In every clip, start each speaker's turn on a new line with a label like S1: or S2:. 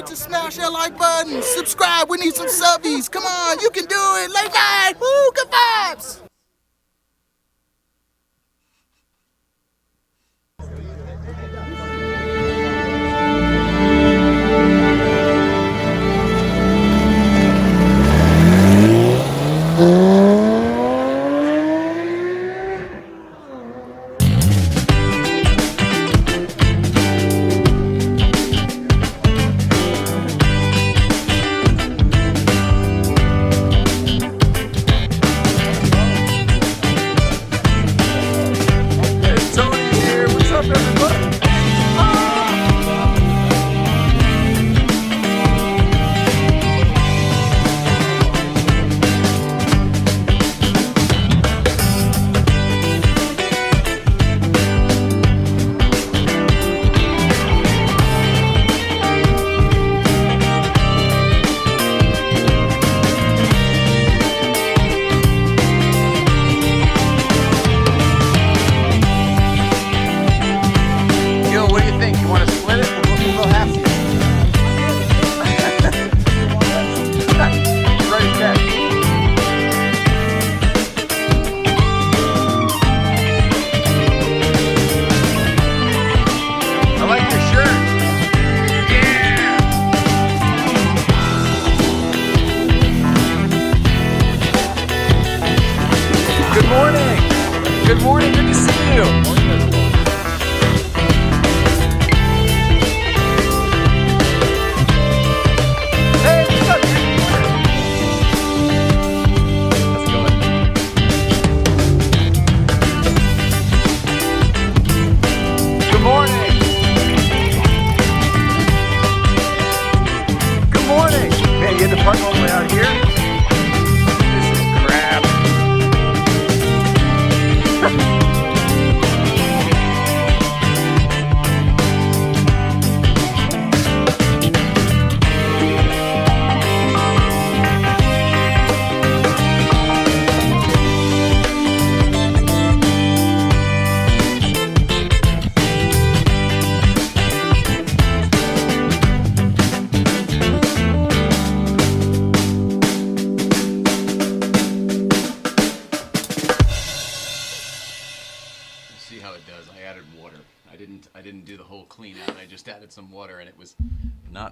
S1: forget to smash that like button. Subscribe. We need some subbies. Come on, you can do it. Late night. Woo, good vibes.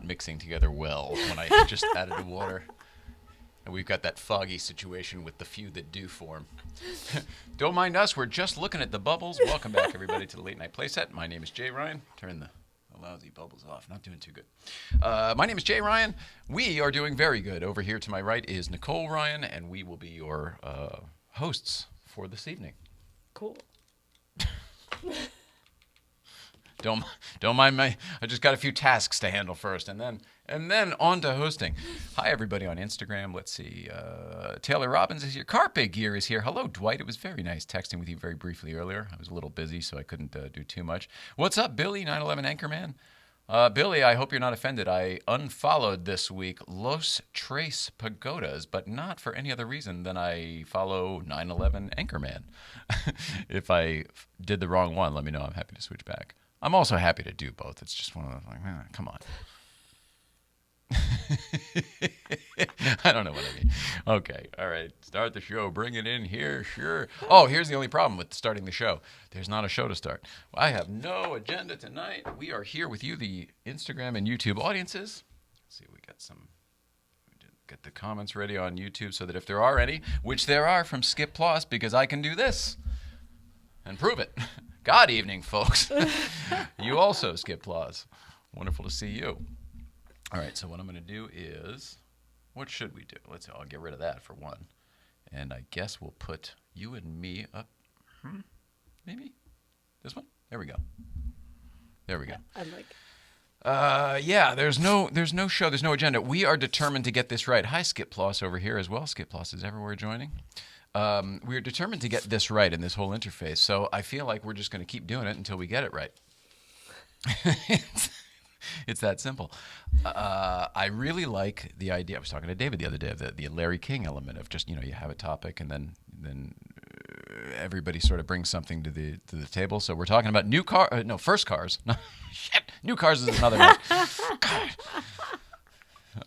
S2: Mixing together well when I just added the water. And we've got that foggy situation with the few that do form. Don't mind us, we're just looking at the bubbles. Welcome back, everybody, to the Late Night Playset. My name is Jay Ryan. Turn the lousy bubbles off. Not doing too good. My name is Jay Ryan. We are doing very good. Over here to my right is Nicole Ryan, and we will be your hosts for this evening.
S3: Cool.
S2: Don't mind me. I just got a few tasks to handle first, and then on to hosting. Hi, everybody on Instagram. Let's see. Taylor Robbins is here. Carpe Gear is here. Hello, Dwight. It was very nice texting with you very briefly earlier. I was a little busy, so I couldn't do too much. What's up, Billy, 911 Anchorman? Billy, I hope you're not offended. I unfollowed this week Los Tres Pagodas, but not for any other reason than I follow 911 Anchorman. If I did the wrong one, let me know. I'm happy to switch back. I'm also happy to do both. It's just one of those, like, come on. I don't know what I mean. Okay, all right. Start the show. Bring it in here. Sure. Oh, here's the only problem with starting the show. There's not a show to start. I have no agenda tonight. We are here with you, the Instagram and YouTube audiences. Let's see, we got some. Get the comments ready on YouTube so that if there are any, which there are from Skip Plus, because I can do this and prove it. God evening, folks. You also, Skip Plus. Wonderful to see you. All right, so what I'm going to do is, what should we do? I'll get rid of that for one. And I guess we'll put you and me up. Maybe? This one? There we go.
S3: I'm like...
S2: Yeah, there's no show, there's no agenda. We are determined to get this right. Hi, Skip Plus over here as well. Skip Plus is everywhere joining. We're determined to get this right in this whole interface, so I feel like we're just going to keep doing it until we get it right. It's that simple. I really like the idea. I was talking to David the other day of the Larry King element of just, you have a topic and then everybody sort of brings something to the table. So we're talking about first cars. Shit, new cars is another one. God.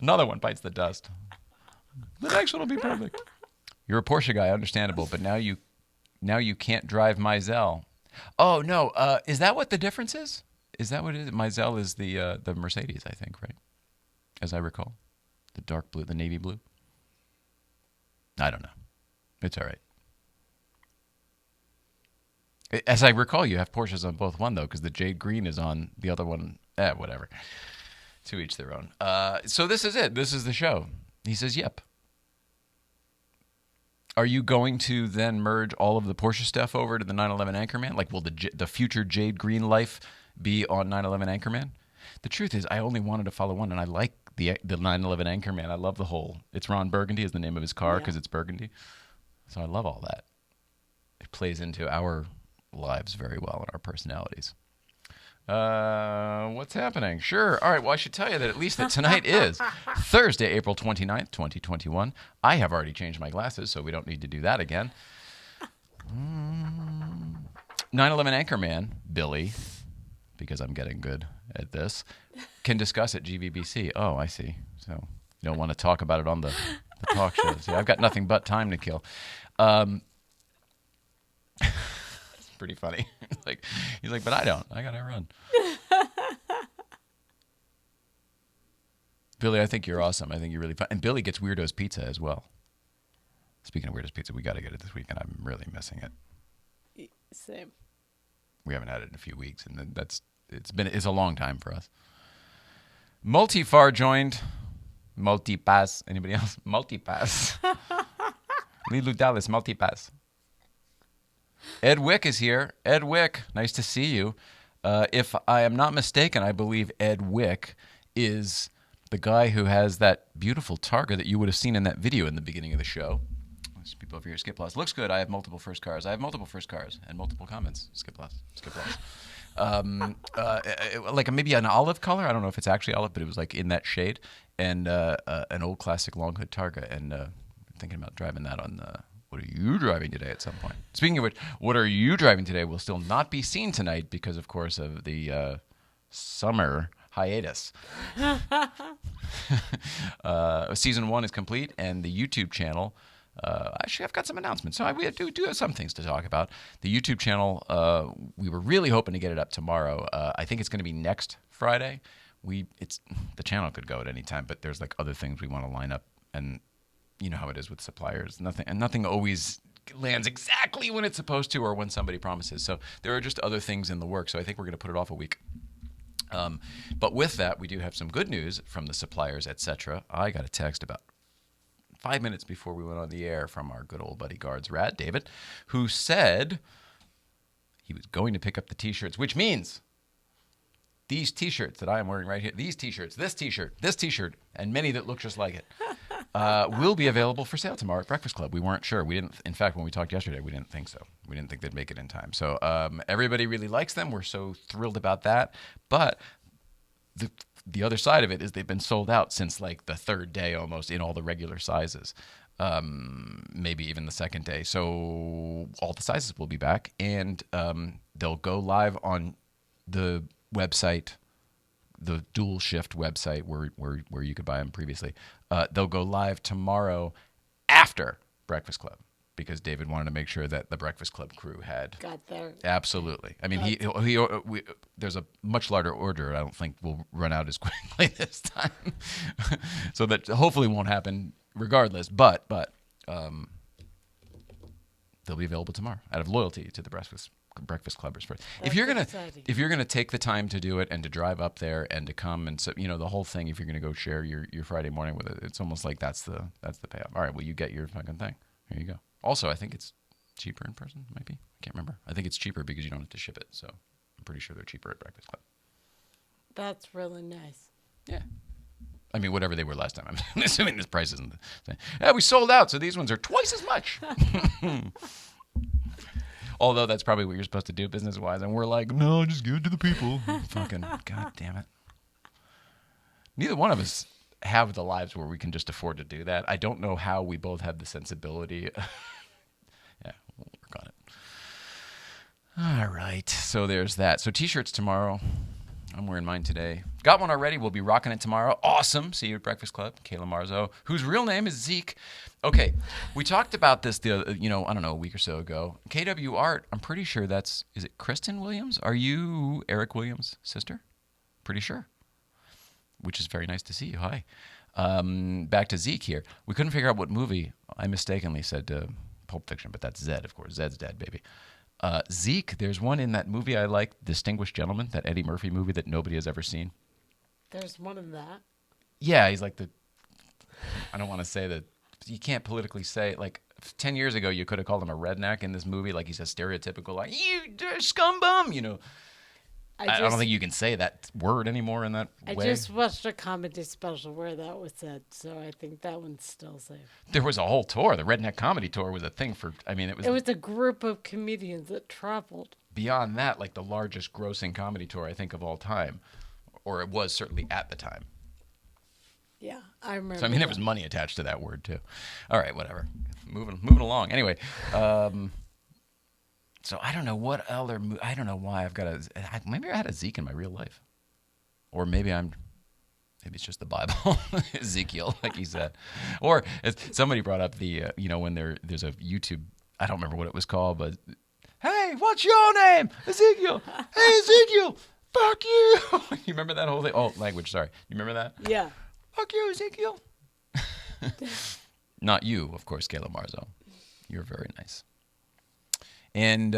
S2: Another one bites the dust. The next one will be perfect. You're a Porsche guy, understandable, but now you can't drive Mizell. Oh no, is that what the difference is? Is that what it is? Mizell is the Mercedes, I think, right? As I recall, the dark blue, the navy blue. I don't know. It's all right. As I recall, you have Porsches on both one though, because the jade green is on the other one. Whatever. To each their own. So this is it. This is the show. He says, "Yep." Are you going to then merge all of the Porsche stuff over to the 911 Anchorman? Like, will the future Jade Green life be on 911 Anchorman? The truth is, I only wanted to follow one, and I like the 911 Anchorman. I love the whole. It's Ron Burgundy is the name of his car because it's burgundy. So I love all that. It plays into our lives very well and our personalities. What's happening? Sure. All right. Well, I should tell you that at least that tonight is Thursday, April 29th, 2021. I have already changed my glasses, so we don't need to do that again. 911 Anchorman, Billy, because I'm getting good at this, can discuss at GVBC. Oh, I see. So you don't want to talk about it on the talk show. See, I've got nothing but time to kill. Pretty funny. He's like, but I don't. I gotta run. Billy, I think you're awesome. I think you're really fun. And Billy gets Weirdo's Pizza as well. Speaking of Weirdo's Pizza, we got to get it this weekend. I'm really missing it.
S3: Same.
S2: We haven't had it in a few weeks, and it's a long time for us. Multifar joined. Multipass. Anybody else? Multipass. Lilu Dallas, Multipass. Ed Wick is here. Ed Wick, nice to see you. If I am not mistaken, I believe Ed Wick is the guy who has that beautiful Targa that you would have seen in that video in the beginning of the show. There's people over here. Skip Loss. Looks good. I have multiple first cars. I have multiple first cars and multiple comments. Skip Loss. Skip Loss. Like maybe an olive color. I don't know if it's actually olive, but it was like in that shade. And an old classic long hood Targa. And thinking about driving that on the... What are you driving today at some point? Speaking of which, what are you driving today will still not be seen tonight because, of course, of the summer hiatus. Season 1 is complete, and the YouTube channel... actually, I've got some announcements. So we do have some things to talk about. The YouTube channel, we were really hoping to get it up tomorrow. I think it's going to be next Friday. The channel could go at any time, but there's like other things we want to line up, and... You know how it is with suppliers. Nothing always lands exactly when it's supposed to or when somebody promises. So there are just other things in the works. So I think we're going to put it off a week. But with that, we do have some good news from the suppliers, etc. I got a text about 5 minutes before we went on the air from our good old buddy Guards Rat, David, who said he was going to pick up the T-shirts, which means these T-shirts that I am wearing right here, these T-shirts, this T-shirt, and many that look just like it, will be available for sale tomorrow at Breakfast Club. We weren't sure. We didn't. In fact, when we talked yesterday, we didn't think so. We didn't think they'd make it in time. So everybody really likes them. We're so thrilled about that. But the other side of it is they've been sold out since like the third day almost in all the regular sizes. Maybe even the second day. So all the sizes will be back, and they'll go live on the website, the Dual Shift website where you could buy them previously. They'll go live tomorrow after Breakfast Club because David wanted to make sure that the Breakfast Club crew had
S3: got there.
S2: Absolutely. I mean, there's a much larger order. I don't think we'll run out as quickly this time, so that hopefully won't happen regardless. But they'll be available tomorrow out of loyalty to the Breakfast Clubbers first. If you're gonna take the time to do it and to drive up there and to come and so the whole thing, if you're gonna go share your Friday morning with it, it's almost like that's the payoff. All right, well you get your fucking thing. Here you go. Also, I think it's cheaper in person. Might be. I can't remember. I think it's cheaper because you don't have to ship it. So I'm pretty sure they're cheaper at Breakfast Club.
S3: That's really nice.
S2: Yeah. I mean, whatever they were last time. I'm assuming this price isn't the same. Yeah, we sold out, so these ones are twice as much. Although that's probably what you're supposed to do business-wise. And we're like, no, just give it to the people. Fucking, God damn it. Neither one of us have the lives where we can just afford to do that. I don't know how we both have the sensibility. Yeah, we'll work on it. All right. So there's that. So T-shirts tomorrow. I'm wearing mine today. Got one already. We'll be rocking it tomorrow. Awesome. See you at Breakfast Club. Kayla Marzo, whose real name is Zeke. Okay, we talked about this I don't know, a week or so ago. KW Art, I'm pretty sure is it Kristen Williams? Are you Eric Williams' sister? Pretty sure. Which is very nice to see you. Hi. Back to Zeke here. We couldn't figure out what movie. I mistakenly said Pulp Fiction, but that's Zed, of course. Zed's dead, baby. Zeke, there's one in that movie I like, Distinguished Gentleman, that Eddie Murphy movie that nobody has ever seen.
S3: There's one of that.
S2: Yeah, he's like I don't want to say that. You can't politically say, like, 10 years ago, you could have called him a redneck in this movie. Like, he's a stereotypical, like, you scumbum, you know. I don't think you can say that word anymore in that way.
S3: I just watched a comedy special where that was said, so I think that one's still safe.
S2: There was a whole tour. The Redneck Comedy Tour was a thing
S3: it was a group of comedians that traveled.
S2: Beyond that, like the largest grossing comedy tour, I think, of all time. Or it was certainly at the time.
S3: Yeah, I remember.
S2: So, there was money attached to that word, too. All right, whatever. Moving along. Anyway, so I don't know what other I don't know why I've got maybe I had a Zeke in my real life. Or maybe it's just the Bible. Ezekiel, like he said. Or somebody brought up when there's a YouTube, I don't remember what it was called, but, hey, what's your name? Ezekiel. Hey, Ezekiel. Fuck you. You remember that whole thing? Oh, language, sorry. You remember that?
S3: Yeah.
S2: Fuck you, Ezekiel. Not you, of course, Kayla Marzo. You're very nice. And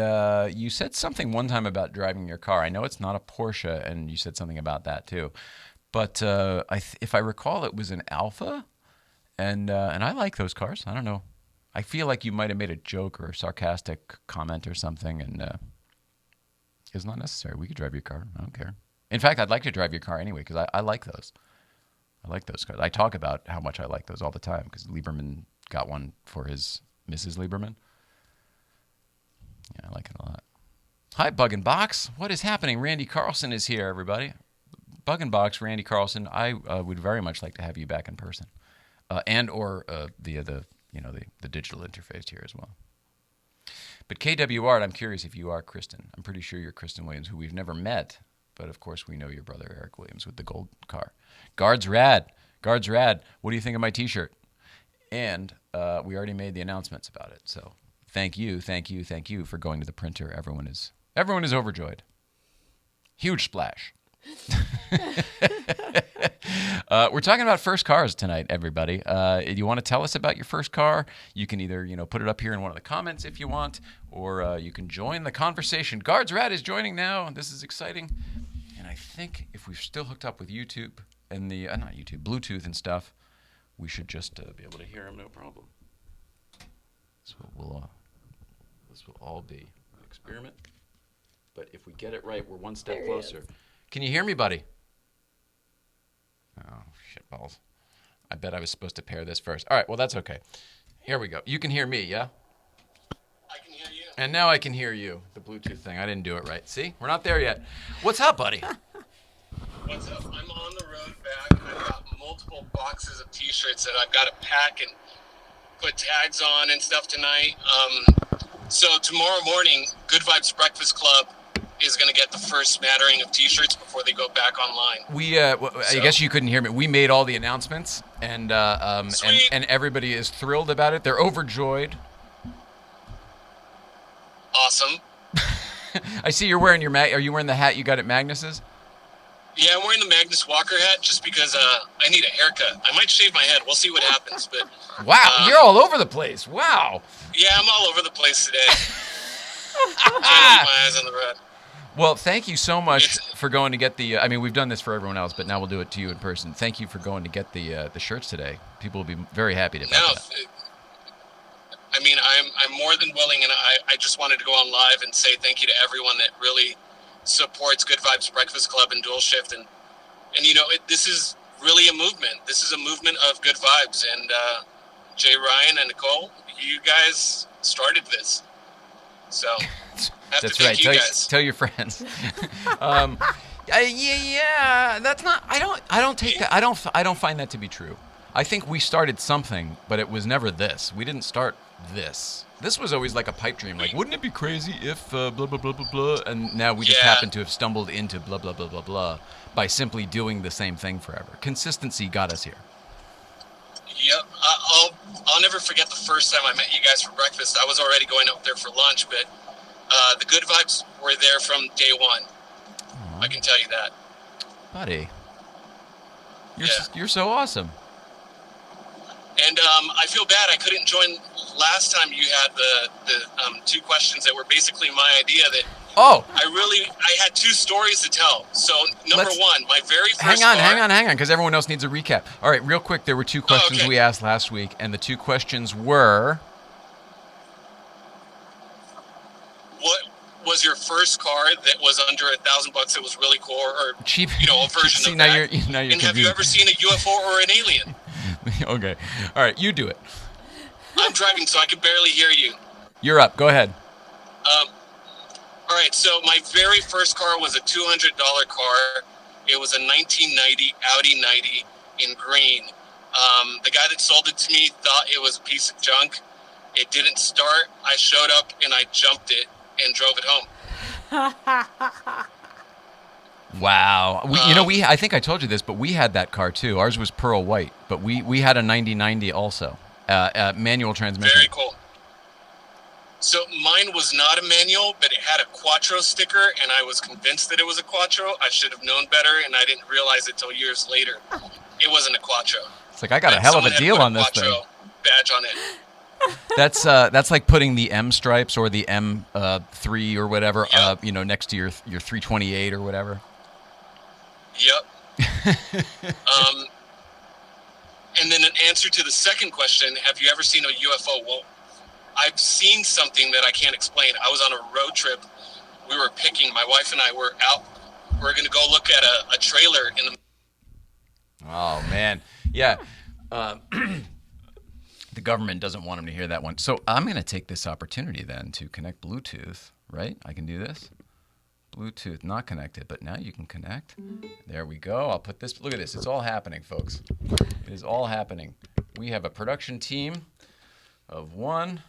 S2: you said something one time about driving your car. I know it's not a Porsche, and you said something about that too. But if I recall, it was an Alfa, and I like those cars. I don't know. I feel like you might have made a joke or a sarcastic comment or something, and it's not necessary. We could drive your car. I don't care. In fact, I'd like to drive your car anyway because I like those. I like those cars. I talk about how much I like those all the time because Lieberman got one for his Mrs. Lieberman. Yeah, I like it a lot. Hi, Bug and Box. What is happening? Randy Carlson is here, everybody. Bug and Box, Randy Carlson. I would very much like to have you back in person, and or via the digital interface here as well. But KW Art, I'm curious if you are Kristen. I'm pretty sure you're Kristen Williams, who we've never met, but of course we know your brother Eric Williams with the gold car. Guards rad. Guards rad. What do you think of my T-shirt? And we already made the announcements about it, so thank you for going to the printer. Everyone is overjoyed. Huge splash. We're talking about first cars tonight, everybody. You want to tell us about your first car? You can either put it up here in one of the comments if you want, or you can join the conversation. Guards Rad is joining now. This is exciting. And I think if we're still hooked up with YouTube and the not YouTube, Bluetooth and stuff, we should just be able to hear him, no problem. This will all be an experiment. But if we get it right, we're one step closer. Can you hear me, buddy? Oh, shitballs. I bet I was supposed to pair this first. All right, well, that's okay. Here we go. You can hear me, yeah?
S4: I can hear you.
S2: And now I can hear you. The Bluetooth thing. I didn't do it right. See? We're not there yet. What's up, buddy?
S4: What's up? I'm on the road back. I've got multiple boxes of T-shirts that I've got to pack and put tags on and stuff tonight. So tomorrow morning, Good Vibes Breakfast Club is going to get the first smattering of T-shirts before they go back online.
S2: I guess you couldn't hear me. We made all the announcements, and everybody is thrilled about it. They're overjoyed.
S4: Awesome.
S2: I see you're wearing Are you wearing the hat you got at Magnus's?
S4: Yeah, I'm wearing the Magnus Walker hat just because I need a haircut. I might shave my head. We'll see what happens. But
S2: wow, you're all over the place. Wow.
S4: Yeah, I'm all over the place today. Trying to keep my eyes on the road.
S2: Well, thank you so much for going to get the. We've done this for everyone else, but now we'll do it to you in person. Thank you for going to get the shirts today. People will be very happy to know that.
S4: I'm more than willing, and I just wanted to go on live and say thank you to everyone that really supports Good Vibes Breakfast Club and Dual Shift, and this is really a movement. This is a movement of good vibes, and Jay Ryan and Nicole, you guys started this, so.
S2: That's right. Tell your friends. Yeah, that's not. I don't take that. I don't find that to be true. I think we started something, but it was never this. We didn't start this. This was always like a pipe dream. Like, wouldn't it be crazy if blah, blah, blah, blah, blah? And now we just happen to have stumbled into blah, blah, blah, blah, blah by simply doing the same thing forever. Consistency got us here.
S4: Yep. I'll never forget the first time I met you guys for breakfast. I was already going up there for lunch, but the good vibes were there from day one. Aww. I can tell you that.
S2: Buddy. You're so awesome.
S4: And I feel bad I couldn't join last time you had the 2 questions that were basically my idea that I had 2 stories to tell. So number 1, my very first
S2: Hang on, because everyone else needs a recap. All right, real quick, there were 2 questions we asked last week, and the 2 questions were...
S4: What was your first car that was under $1,000 that was really cool, or
S2: cheap?
S4: A version
S2: See,
S4: of
S2: now
S4: that?
S2: You're
S4: and have you ever seen a UFO or an alien?
S2: Okay. All right, you do it.
S4: I'm driving, so I can barely hear you.
S2: You're up. Go ahead.
S4: All right, so my very first car was a $200 car. It was a 1990 Audi 90 in green. The guy that sold it to me thought it was a piece of junk. It didn't start. I showed up and I jumped it and drove it home.
S2: Wow. I think I told you this, but we had that car too. Ours was pearl white, but we had a 9090 also, manual transmission.
S4: Very cool. So mine was not a manual, but it had a Quattro sticker, and I was convinced that it was a Quattro. I should have known better, and I didn't realize it till years later. It wasn't a Quattro.
S2: It's like I got a hell of a deal on this thing.
S4: Badge on it.
S2: That's like putting the M stripes or the M3 or whatever, next to your 328 or whatever.
S4: Yep. And then an answer to the second question: have you ever seen a UFO? Well, I've seen something that I can't explain. I was on a road trip. We were picking. My wife and I were out. We're going to go look at a trailer in the.
S2: Oh man, yeah. The government doesn't want them to hear that one. So I'm going to take this opportunity then to connect Bluetooth, right? I can do this. Bluetooth not connected, but now you can connect. There we go. I'll put this. Look at this. It's all happening, folks. It is all happening. We have a production team of 1,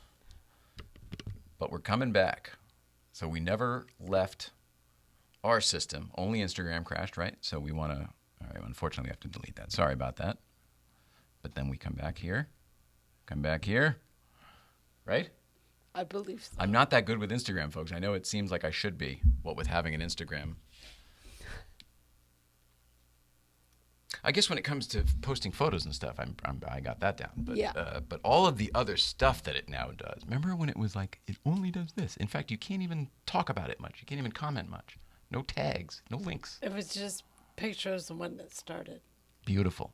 S2: but we're coming back. So we never left our system. Only Instagram crashed, right? So we want to, all right, unfortunately, we have to delete that. Sorry about that. But then we come back here. Come back here. Right?
S3: I believe so.
S2: I'm not that good with Instagram, folks. I know it seems like I should be, what with having an Instagram. I guess when it comes to posting photos and stuff, I got that down. But,
S3: yeah.
S2: But all of the other stuff that it now does. Remember when it was like, it only does this? In fact, you can't even talk about it much. You can't even comment much. No tags, no links.
S3: It was just pictures and when it started.
S2: Beautiful.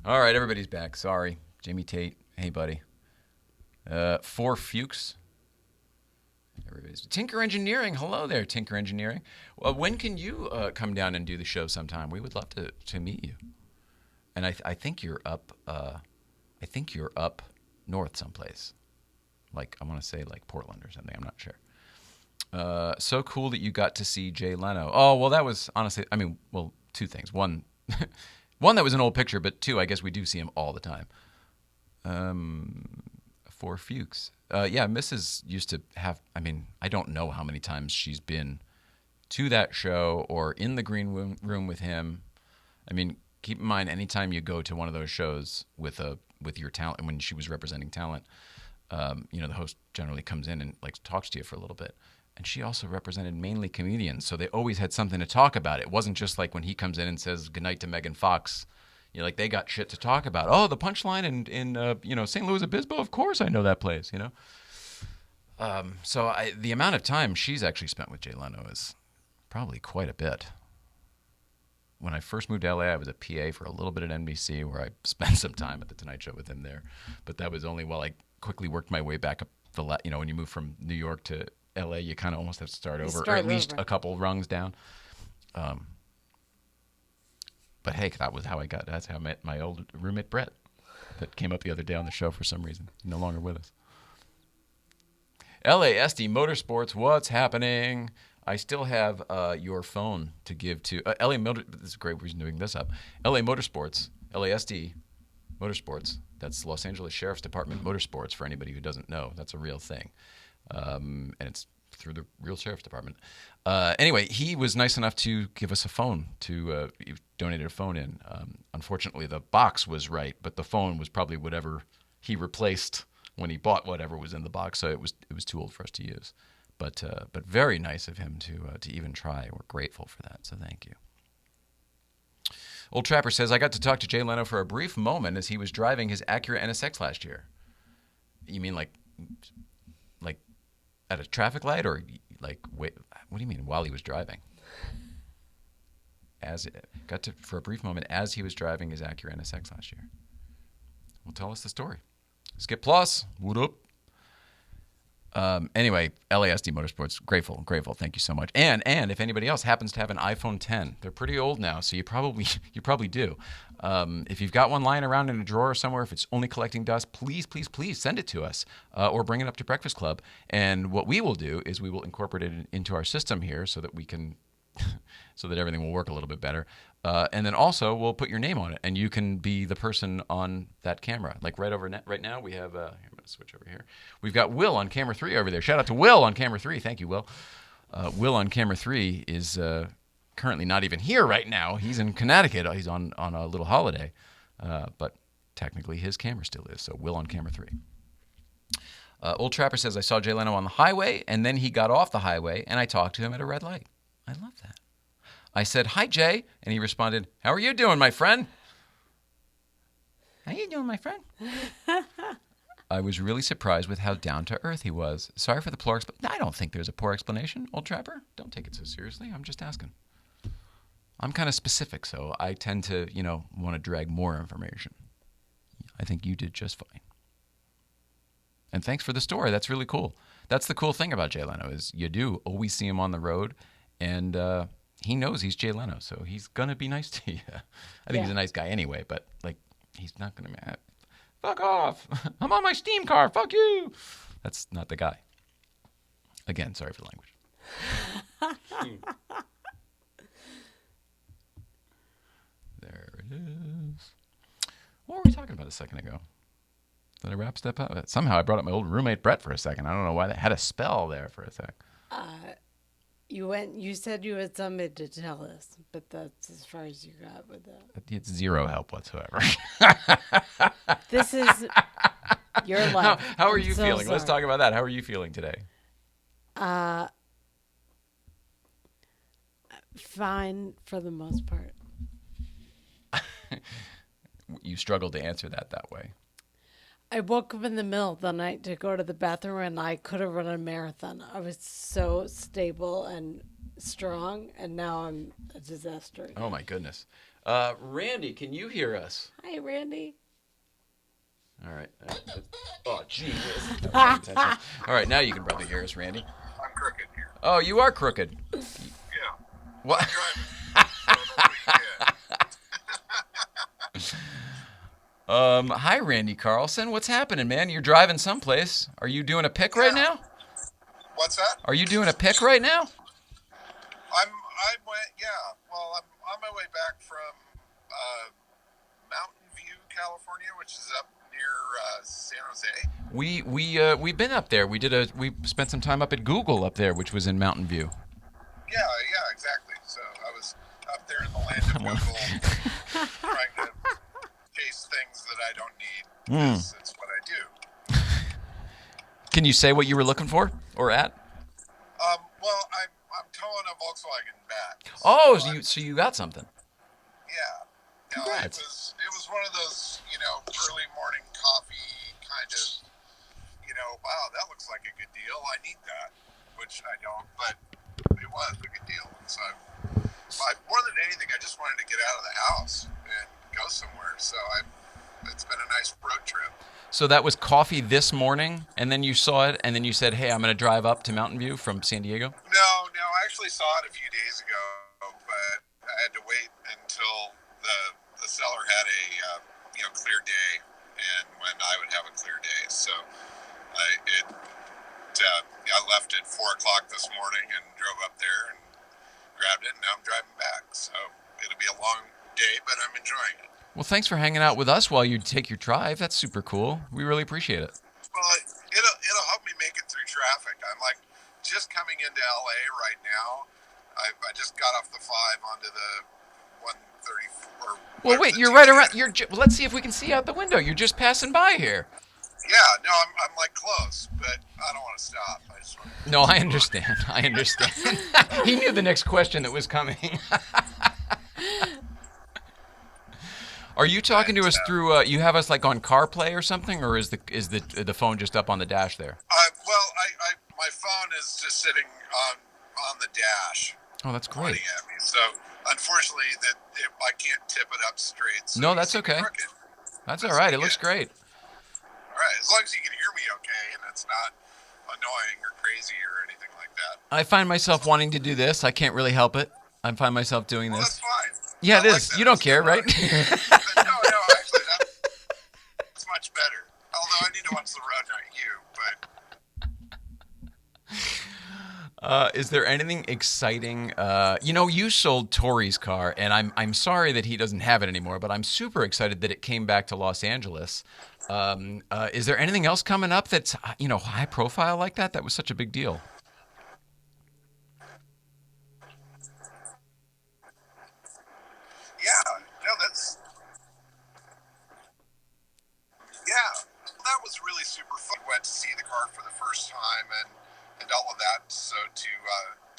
S2: All right, everybody's back. Sorry. Jimmy Tate. Hey, buddy. 4 Fuchs. Everybody's Tinker Engineering. Hello there, Tinker Engineering. Well, when can you come down and do the show sometime? We would love to meet you. And I think you're up. I think you're up north someplace. Like I want to say like Portland or something. I'm not sure. So cool that you got to see Jay Leno. Oh well, that was honestly. I mean, well, 2 things. One, that was an old picture, but 2, I guess we do see him all the time. 4 Fuchs. Yeah, Mrs. used to have, I mean, I don't know how many times she's been to that show or in the green room with him. I mean, keep in mind, anytime you go to one of those shows with your talent, and when she was representing talent, the host generally comes in and like talks to you for a little bit. And she also represented mainly comedians, so they always had something to talk about. It wasn't just like when he comes in and says goodnight to Megan Fox. Like they got shit to talk about. Oh, the punchline in St. Louis Obispo. Of course, I know that place. So the amount of time she's actually spent with Jay Leno is probably quite a bit. When I first moved to LA, I was a PA for a little bit at NBC, where I spent some time at the Tonight Show with him there. But that was only while I quickly worked my way back up when you move from New York to LA, you kind of almost have to start over, or at least a couple rungs down. But hey, that's how I met my old roommate Brett, that came up the other day on the show for some reason. He's no longer with us. LASD Motorsports, what's happening? I still have your phone to give to LA Motor. This is a great reason doing this up. LA Motorsports LASD Motorsports. That's Los Angeles Sheriff's Department Motorsports, for anybody who doesn't know. That's a real thing. And it's through the real Sheriff's Department. Anyway, he was nice enough to give us a phone, he donated a phone in. Unfortunately, the box was right, but the phone was probably whatever he replaced when he bought whatever was in the box, so it was too old for us to use. But very nice of him to even try. We're grateful for that, so thank you. Old Trapper says, I got to talk to Jay Leno for a brief moment as he was driving his Acura NSX last year. You mean like at a traffic light, or like, wait, what do you mean while he was driving? For a brief moment as he was driving his Acura NSX last year. Well, tell us the story. Skip Plus, what up? Anyway, LASD Motorsports, grateful. Thank you so much. And if anybody else happens to have an iPhone 10, they're pretty old now, so you probably do. If you've got one lying around in a drawer somewhere, if it's only collecting dust, please send it to us, or bring it up to Breakfast Club. And what we will do is we will incorporate it into our system here so that we can, so that everything will work a little bit better. And then also we'll put your name on it, and you can be the person on that camera. Like right now we have. Here, I'm going to switch over here. We've got Will on camera 3 over there. Shout out to Will on camera 3. Thank you, Will. Will on camera 3 is currently not even here right now. He's in Connecticut. He's on a little holiday, but technically his camera still is. So Will on camera 3. Old Trapper says, I saw Jay Leno on the highway, and then he got off the highway, and I talked to him at a red light. I love that. I said, hi, Jay. And he responded, how are you doing, my friend? How you doing, my friend? I was really surprised with how down-to-earth he was. Sorry for the poor explanation. I don't think there's a poor explanation, Old Trapper. Don't take it so seriously. I'm just asking. I'm kind of specific, so I tend to, want to drag more information. I think you did just fine. And thanks for the story. That's really cool. That's the cool thing about Jay Leno is you do always see him on the road, and he knows he's Jay Leno, so he's going to be nice to you. I think he's a nice guy anyway, but, he's not going to... Fuck off. I'm on my steam car. Fuck you. That's not the guy. Again, sorry for the language. There it is. What were we talking about a second ago? Did I wrap step up? Somehow I brought up my old roommate Brett for a second. I don't know why that had a spell there for a sec.
S3: You said you had something to tell us, but that's as far as you got with that.
S2: It's zero help whatsoever.
S3: This is your life.
S2: How are you
S3: so
S2: feeling?
S3: sorry.
S2: Let's talk about that. How are you feeling today?
S3: Fine for the most part.
S2: You struggled to answer that way.
S3: I woke up in the middle of the night to go to the bathroom, and I could have run a marathon. I was so stable and strong, and now I'm a disaster.
S2: Oh, my goodness. Randy, can you hear us?
S3: Hi, Randy.
S2: All right. Oh, gee. All right, now you can probably hear us, Randy.
S5: I'm crooked here.
S2: Oh, you are crooked.
S5: Yeah.
S2: What? Hi, Randy Carlson. What's happening, man? You're driving someplace. Are you doing a pick right now?
S5: What's that?
S2: Are you doing a pick right now?
S5: Well, I'm on my way back from Mountain View, California, which is up near San Jose.
S2: We've been up there. We spent some time up at Google up there, which was in Mountain View.
S5: Yeah, exactly. So I was up there in the land of Google, trying to chase things that I don't need. Because it's what I do.
S2: Can you say what you were looking for or at?
S5: Well, I'm towing a Volkswagen back.
S2: So you got something.
S5: Yeah.
S2: Congrats.
S5: It was one of those, early morning coffee kind of, wow, that looks like a good deal. I need that, which I don't, but it was a good deal. So more than anything, I just wanted to get out of the house and go somewhere. So it's been a nice road trip.
S2: So that was coffee this morning, and then you saw it, and then you said, hey, I'm going to drive up to Mountain View from San Diego?
S5: No, I actually saw it a few days ago, but I had to wait until the seller had a clear day, and when I would have a clear day. So I left at 4 o'clock this morning and drove up there and grabbed it, and now I'm driving back. So it'll be a long day, but I'm enjoying it.
S2: Well, thanks for hanging out with us while you take your drive. That's super cool. We really appreciate it.
S5: Well, it'll help me make it through traffic. I'm like just coming into LA right now. I just got off the 5 onto the 134.
S2: Well, wait, you're right around. Let's see if we can see out the window. You're just passing by here.
S5: Yeah, no, I'm like close, but I don't want to stop. I just want to...
S2: No, I understand. I understand. He knew the next question that was coming. Are you talking to us through? You have us like on CarPlay or something, or is the phone just up on the dash there?
S5: Well, my phone is just sitting on the dash.
S2: Oh, that's great.
S5: Pointing at me. So unfortunately, I can't tip it up straight. So
S2: no, that's okay. That's all right. It looks great.
S5: All right, as long as you can hear me okay, and it's not annoying or crazy or anything like that.
S2: I find myself wanting to do this. I can't really help it. I find myself doing this.
S5: That's fine.
S2: Yeah, it is. You don't care, right?
S5: No, actually, that's much better. Although I need to watch the road, not you. But
S2: is there anything exciting? You sold Tori's car, and I'm sorry that he doesn't have it anymore. But I'm super excited that it came back to Los Angeles. Is there anything else coming up that's high profile like that? That was such a big deal.
S5: That was really super fun. We went to see the car for the first time and all of that. So to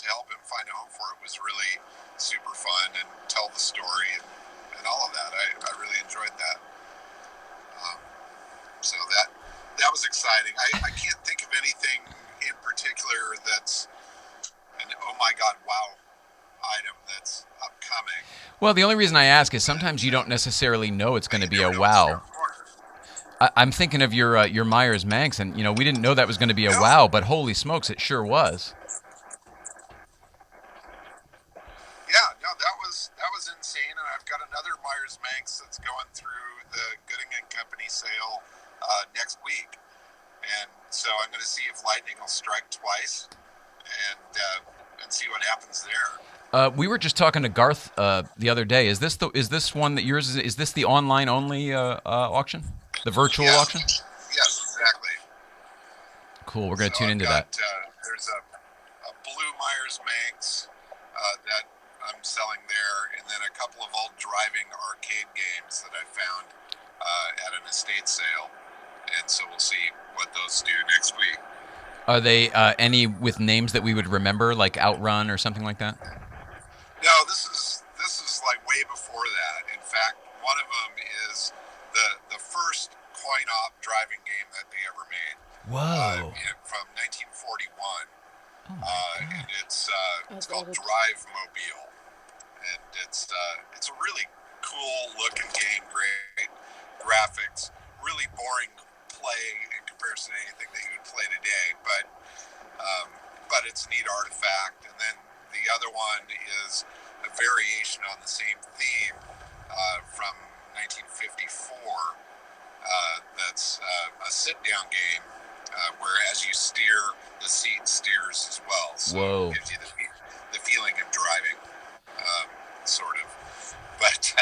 S5: help him find a home for it was really super fun, and tell the story and all of that. I really enjoyed that. So that was exciting. I can't think of anything in particular that's an oh my god wow item that's upcoming.
S2: Well, the only reason I ask is sometimes you don't necessarily know it's going to be a wow. I'm thinking of your Myers Manx, and we didn't know that was going to be a wow, but holy smokes, it sure was.
S5: Yeah, no, that was insane, and I've got another Myers Manx that's going through the Gooding and Company sale next week, and so I'm going to see if lightning will strike twice, and see what happens there.
S2: We were just talking to Garth the other day. Is this one that yours is this the online only auction? The virtual auction?
S5: Yes, exactly.
S2: Cool. We're going to tune into that.
S5: There's a blue Myers Manx that I'm selling there, and then a couple of old driving arcade games that I found at an estate sale. And so we'll see what those do next week.
S2: Are they any with names that we would remember, like Outrun or something like that?
S5: No, this is like way before that. In fact, one of them is the first coin-op driving game that they ever made.
S2: Whoa!
S5: From 1941, and it's called
S3: old.
S5: Drive Mobile, and it's a really cool looking game, great graphics, really boring play in comparison to anything that you would play today, but it's a neat artifact. And then the other one is a variation on the same theme from 1954. That's a sit-down game where as you steer, the seat steers as well. So
S2: Whoa.
S5: it gives you the feeling of driving, sort of. But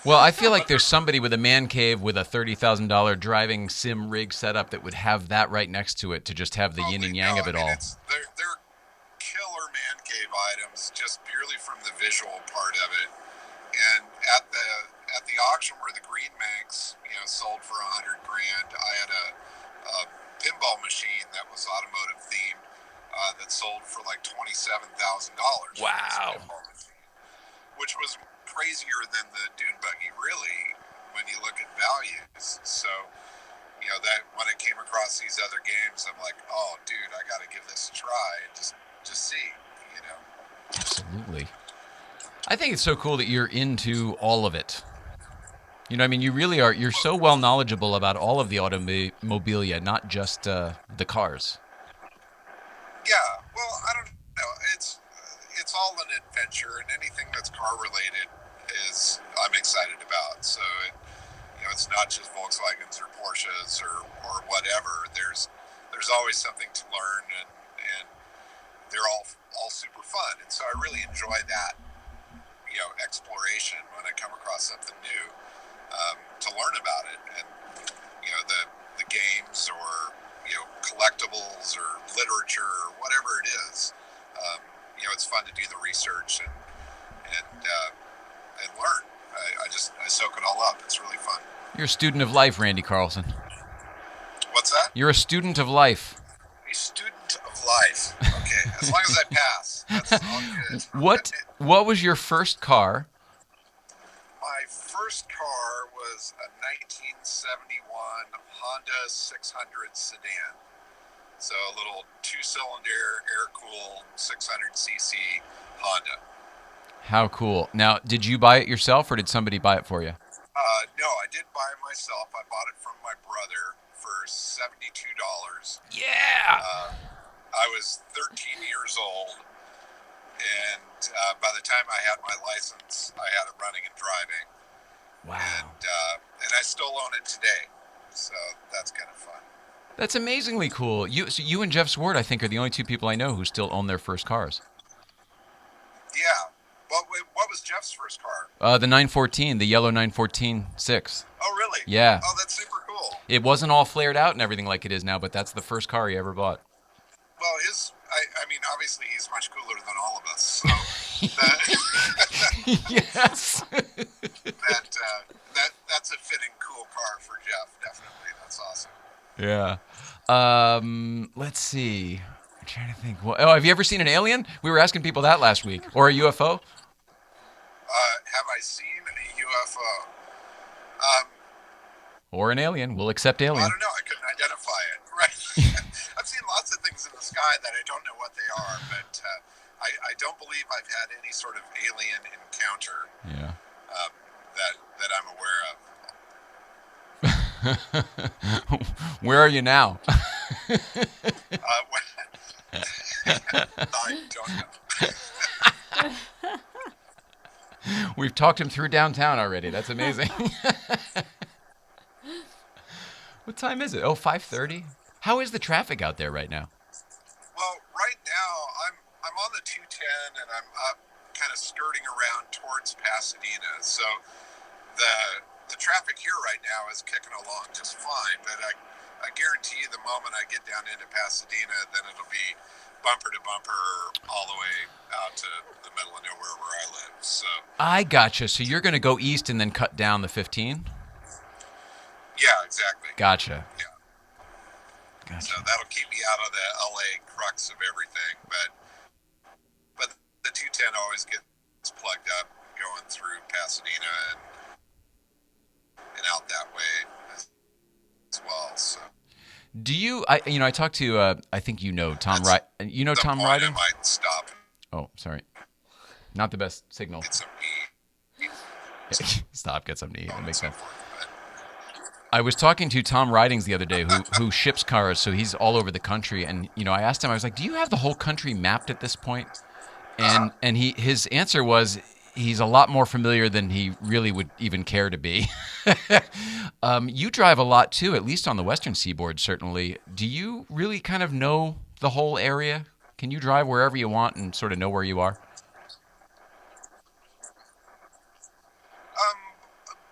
S2: well, I feel like there's somebody with a man cave with a $30,000 driving sim rig setup that would have that right next to it to just have the yin and yang of it all.
S5: They're killer man cave items just purely from the visual part of it. And at the auction where the Green Manx, sold for $100,000, I had a pinball machine that was automotive themed that sold for like $27,000.
S2: Wow.
S5: Which was crazier than the dune buggy, really, when you look at values. So, that when I came across these other games, I'm like, oh, dude, I got to give this a try and just see,
S2: Absolutely. I think it's so cool that you're into all of it. You really are. You're so well knowledgeable about all of the automobilia, not just the cars.
S5: Yeah, well, I don't know. It's all an adventure, and anything that's car related I'm excited about. So it's not just Volkswagens or Porsches or whatever. There's always something to learn, and they're all super fun. And so I really enjoy that exploration when I come across something new. to learn about it, and the games or collectibles or literature or whatever it is. It's fun to do the research and learn. I soak it all up. It's really fun.
S2: You're a student of life, Randy Carlson.
S5: What's that?
S2: You're a student of life.
S5: A student of life. Okay, as long as I pass, that's all good.
S2: What was your first car?
S5: My first car was a 1971 Honda 600 sedan. So a little 2-cylinder, air-cooled 600cc Honda.
S2: How cool. Now, did you buy it yourself or did somebody buy it for you?
S5: No, I did buy it myself. I bought it from my brother for $72.
S2: Yeah!
S5: I was 13 years old, and by the time I had my license, I had it running and driving.
S2: Wow.
S5: And I still own it today, so that's kind of fun.
S2: That's amazingly cool. So you and Jeff Swart, I think, are the only two people I know who still own their first cars.
S5: Yeah. What was Jeff's first car?
S2: The 914, the yellow 914-6.
S5: Oh, really?
S2: Yeah.
S5: Oh, that's super cool.
S2: It wasn't all flared out and everything like it is now, but that's the first car he ever bought.
S5: Well, I mean, obviously he's much cooler than all of us, so
S2: Yes.
S5: that's a fitting cool car for Jeff, definitely. That's awesome.
S2: Yeah. Let's see. I'm trying to think. Well, have you ever seen an alien? We were asking people that last week. Or a UFO?
S5: Have I seen a UFO?
S2: Or an alien. We'll accept alien.
S5: I don't know. I couldn't identify it. Right. I've seen lots of things in the sky that I don't know what they are, but I don't believe I've had any sort of alien encounter.
S2: Yeah.
S5: That I'm aware of.
S2: Where are you now?
S5: I don't know.
S2: We've talked him through downtown already. That's amazing. What time is it? Oh, 5:30? How is the traffic out there right now?
S5: Well, right now I'm on the 210 and I'm up kind of skirting around towards Pasadena. So the traffic here right now is kicking along just fine, but I guarantee you the moment I get down into Pasadena, then it'll be bumper to bumper all the way out to the middle of nowhere where I live. So
S2: I gotcha. So you're going to go east and then cut down the 15?
S5: yeah, exactly.
S2: Gotcha.
S5: Yeah.
S2: Gotcha.
S5: So that'll keep me out of the LA crux of everything, but the 210 always gets plugged up going through Pasadena and out that way as well. So
S2: do you? I talked to. I think Tom. You know Tom Riding.
S5: I might stop.
S2: Oh, sorry. Not the best signal.
S5: Get some eat.
S2: Stop. Get something to eat. That makes sense.
S5: Forth,
S2: I was talking to Tom Ridings the other day, who ships cars, so he's all over the country. And I asked him, I was like, "Do you have the whole country mapped at this point?" And his answer was, he's a lot more familiar than he really would even care to be. You drive a lot too, at least on the Western Seaboard, certainly. Do you really kind of know the whole area? Can you drive wherever you want and sort of know where you are?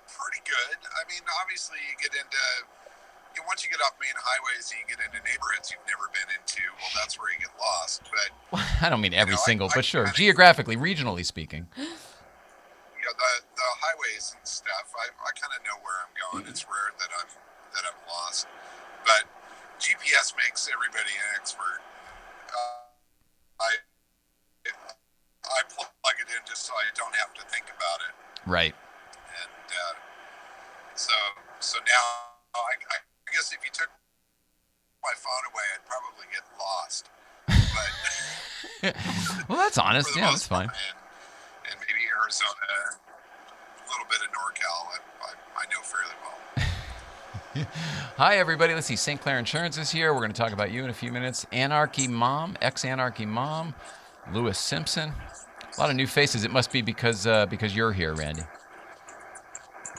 S5: Pretty good. I mean, obviously you get into, once you get off main highways and you get into neighborhoods you've never been into, well, that's where you get lost. But
S2: I don't mean every single, but sure, geographically, regionally speaking.
S5: The highways and stuff, I kind of know where I'm going. It's rare that I'm lost. But GPS makes everybody an expert. I plug it in just so I don't have to think about it.
S2: Right.
S5: And so now I guess if you took my phone away, I'd probably get lost. But
S2: well, that's honest. Yeah, that's fine.
S5: And maybe Arizona, a little bit of NorCal, I know fairly well.
S2: Hi, everybody. Let's see. St. Clair Insurance is here. We're going to talk about you in a few minutes. Anarchy Mom, ex-Anarchy Mom, Lewis Simpson. A lot of new faces. It must be because you're here, Randy.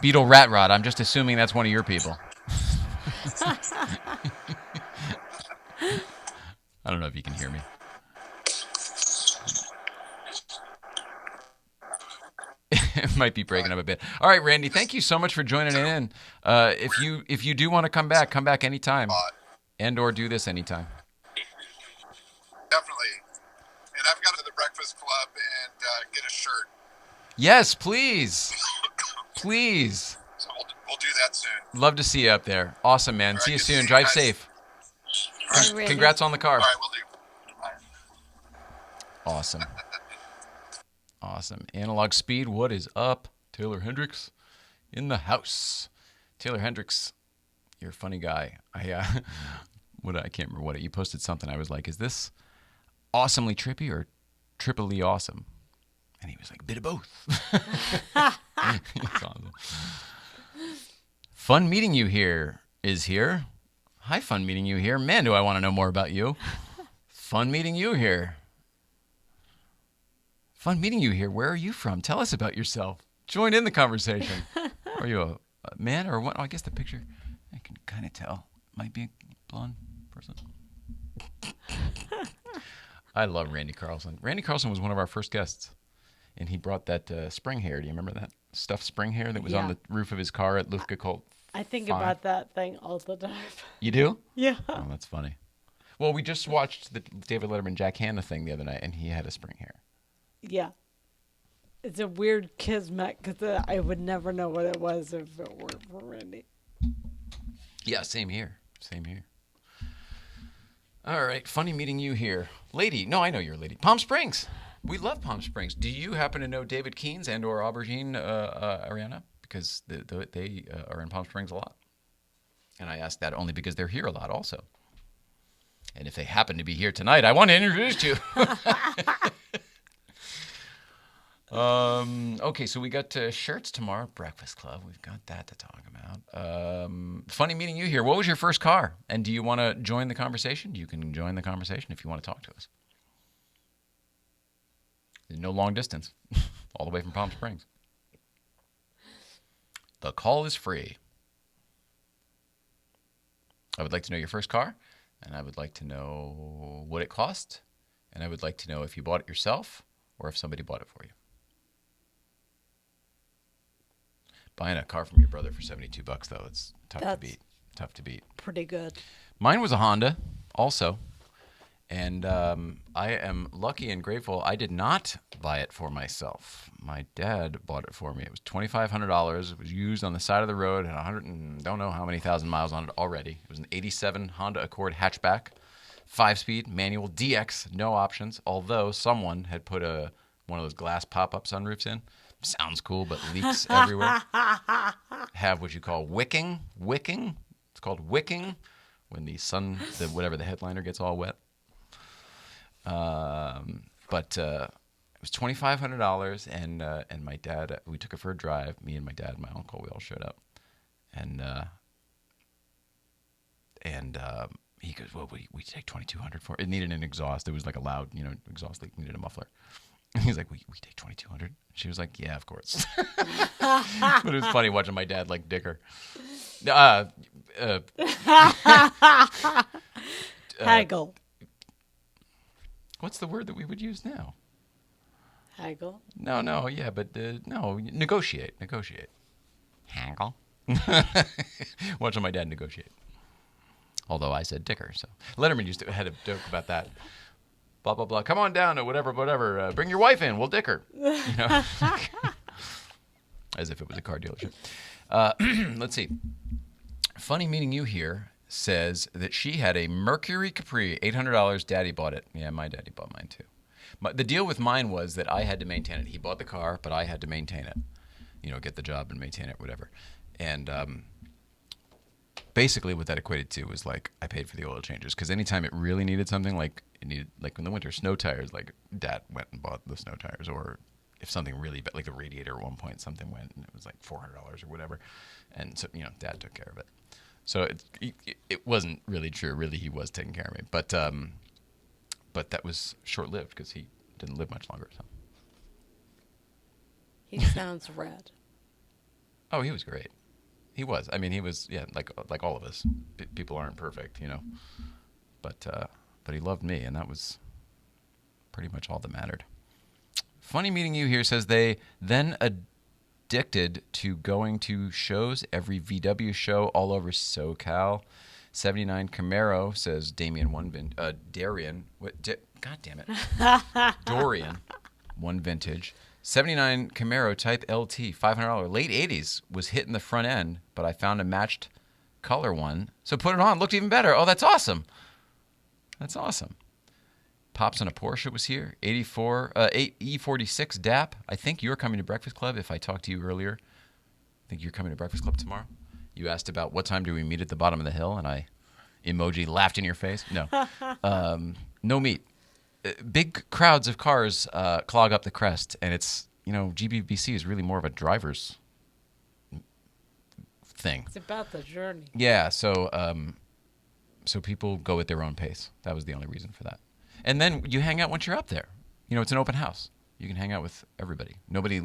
S2: Beetle Rat Rod. I'm just assuming that's one of your people. I don't know if you can hear me. It might be breaking up a bit. All right, Randy, thank you so much for joining in. If you do want to come back anytime, and or do this anytime.
S5: Definitely. And I've got to the Breakfast Club and get a shirt.
S2: Yes, please. Please.
S5: So we'll do that soon.
S2: Love to see you up there. Awesome, man.
S5: All
S2: See
S5: right,
S2: you
S5: good to
S2: soon.
S5: see you
S2: Drive
S5: guys.
S2: safe.
S3: Bye, Randy.
S2: Congrats on the car.
S5: All right, we'll do. Bye.
S2: Awesome. Awesome. Analog Speed, what is up? Taylor Hendricks in the house. Taylor Hendricks, you're a funny guy. I can't remember what you posted something. I was like, is this awesomely trippy or triply awesome? And he was like, a bit of both. It's awesome. Fun meeting you here is here. Hi, fun meeting you here. Man, do I want to know more about you. Fun meeting you here. Fun meeting you here. Where are you from? Tell us about yourself. Join in the conversation. Are you a man or what? Oh, I guess the picture, I can kind of tell. Might be a blonde person. I love Randy Carlson. Randy Carlson was one of our first guests, and he brought that spring hair. Do you remember that stuffed spring hair that was on the roof of his car at Lufka Colt?
S3: I think about that thing all the time.
S2: You do?
S3: Yeah.
S2: Oh, that's funny. Well, we just watched the David Letterman Jack Hanna thing the other night, and he had a spring hair.
S3: Yeah. It's a weird kismet because I would never know what it was if it weren't for Randy.
S2: Yeah, same here. Same here. All right, funny meeting you here. Lady, no, I know you're a lady. Palm Springs. We love Palm Springs. Do you happen to know David Keynes and or Aubergine Ariana? Because they are in Palm Springs a lot. And I ask that only because they're here a lot also. And if they happen to be here tonight, I want to introduce you. Okay, so we got shirts tomorrow, Breakfast Club. We've got that to talk about. Funny meeting you here. What was your first car? And do you want to join the conversation? You can join the conversation if you want to talk to us. There's no long distance, all the way from Palm Springs. The call is free. I would like to know your first car, and I would like to know what it cost, and I would like to know if you bought it yourself or if somebody bought it for you. Buying a car from your brother for $72, though, it's tough to beat. Tough to beat.
S3: Pretty good.
S2: Mine was a Honda, also. And I am lucky and grateful I did not buy it for myself. My dad bought it for me. It was $2,500. It was used on the side of the road. Had 100 and don't know how many thousand miles on it already. It was an 87 Honda Accord hatchback, 5-speed, manual, DX, no options. Although someone had put one of those glass pop-up sunroofs in. Sounds cool, but leaks everywhere. Have what you call wicking. Wicking. It's called wicking when whatever the headliner gets all wet. But it was $2,500, and my dad, we took it for a drive. Me and my dad, and my uncle, we all showed up, and he goes, "Well, we take $2,200 for it. It needed an exhaust. It was like a loud, exhaust leak. Needed a muffler." And he's like, "We take $2,200." She was like, "Yeah, of course." But it was funny watching my dad like dicker.
S3: Haggle.
S2: What's the word that we would use now?
S3: Haggle.
S2: No, yeah, but no, negotiate. Haggle. Watching my dad negotiate. Although I said dicker, so Letterman had a joke about that. Blah blah blah. Come on down to whatever. Bring your wife in. We'll dicker. As if it was a car dealership. Let's see. Funny meeting you here says that she had a Mercury Capri, $800. Daddy bought it. Yeah, my daddy bought mine too. The deal with mine was that I had to maintain it. He bought the car, but I had to maintain it. Get the job and maintain it, whatever. And basically what that equated to was like I paid for the oil changes because anytime it really needed something, like it needed, like in the winter, snow tires, like Dad went and bought the snow tires, or if something really bad, like the radiator at one point, something went and it was like $400 or whatever, and so Dad took care of it. So it wasn't really true. Really, he was taking care of me, but that was short lived because he didn't live much longer. So
S3: he sounds red.
S2: Oh, he was great. He was. I mean, he was. Yeah, like all of us. People aren't perfect, But he loved me, and that was pretty much all that mattered. Funny meeting you here says they then addicted to going to shows, every VW show all over SoCal. 79 Camaro, says Darian. God damn it. Dorian, one vintage. 79 Camaro Type LT, $500. Late 80s was hitting the front end, but I found a matched color one. So put it on. Looked even better. Oh, that's awesome. That's awesome. Pops on a Porsche was here. 84, E46 DAP. I think you're coming to Breakfast Club. If I talked to you earlier, I think you're coming to Breakfast Club tomorrow. You asked about what time do we meet at the bottom of the hill, and I emoji laughed in your face. No. No meet. Big crowds of cars clog up the crest, and it's, GBBC is really more of a driver's thing.
S3: It's about the journey.
S2: Yeah, so people go at their own pace. That was the only reason for that. And then you hang out once you're up there. It's an open house. You can hang out with everybody. Nobody.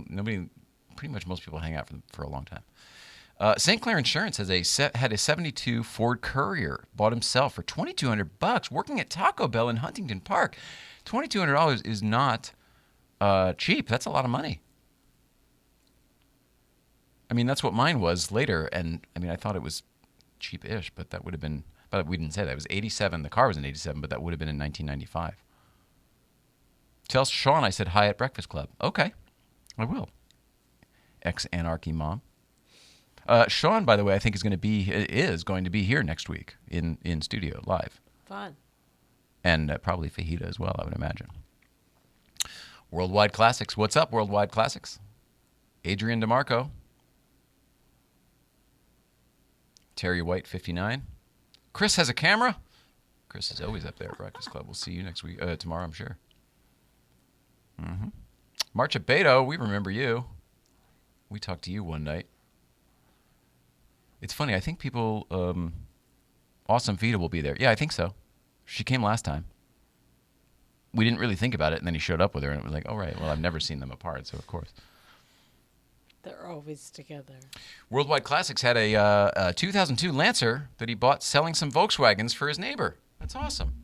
S2: Pretty much most people hang out for a long time. St. Clair Insurance had a 72 Ford Courier, bought himself for $2,200, working at Taco Bell in Huntington Park. $2,200 is not cheap. That's a lot of money. I mean, that's what mine was later, and I mean, I thought it was cheap-ish, but that would have been. But we didn't say that. It was 87. The car was in 87, but that would have been in 1995. Tell Sean I said hi at Breakfast Club. Okay, I will. Ex-Anarchy Mom. Sean, by the way, I think is going to be here next week in studio live.
S3: Fun.
S2: And probably Fajita as well, I would imagine. Worldwide Classics. What's up, Worldwide Classics? Adrian DeMarco. Terry White, 59. Chris has a camera. Chris is always up there at Breakfast Club. We'll see you next week, tomorrow, I'm sure. Mm-hmm. Marcia Beto, we remember you. We talked to you one night. It's funny. I think people, Awesome Vita will be there. Yeah, I think so. She came last time. We didn't really think about it, and then he showed up with her, and it was like, oh, right. Well, I've never seen them apart, so of course.
S3: They're always together.
S2: Worldwide Classics had a 2002 Lancer that he bought selling some Volkswagens for his neighbor. That's awesome.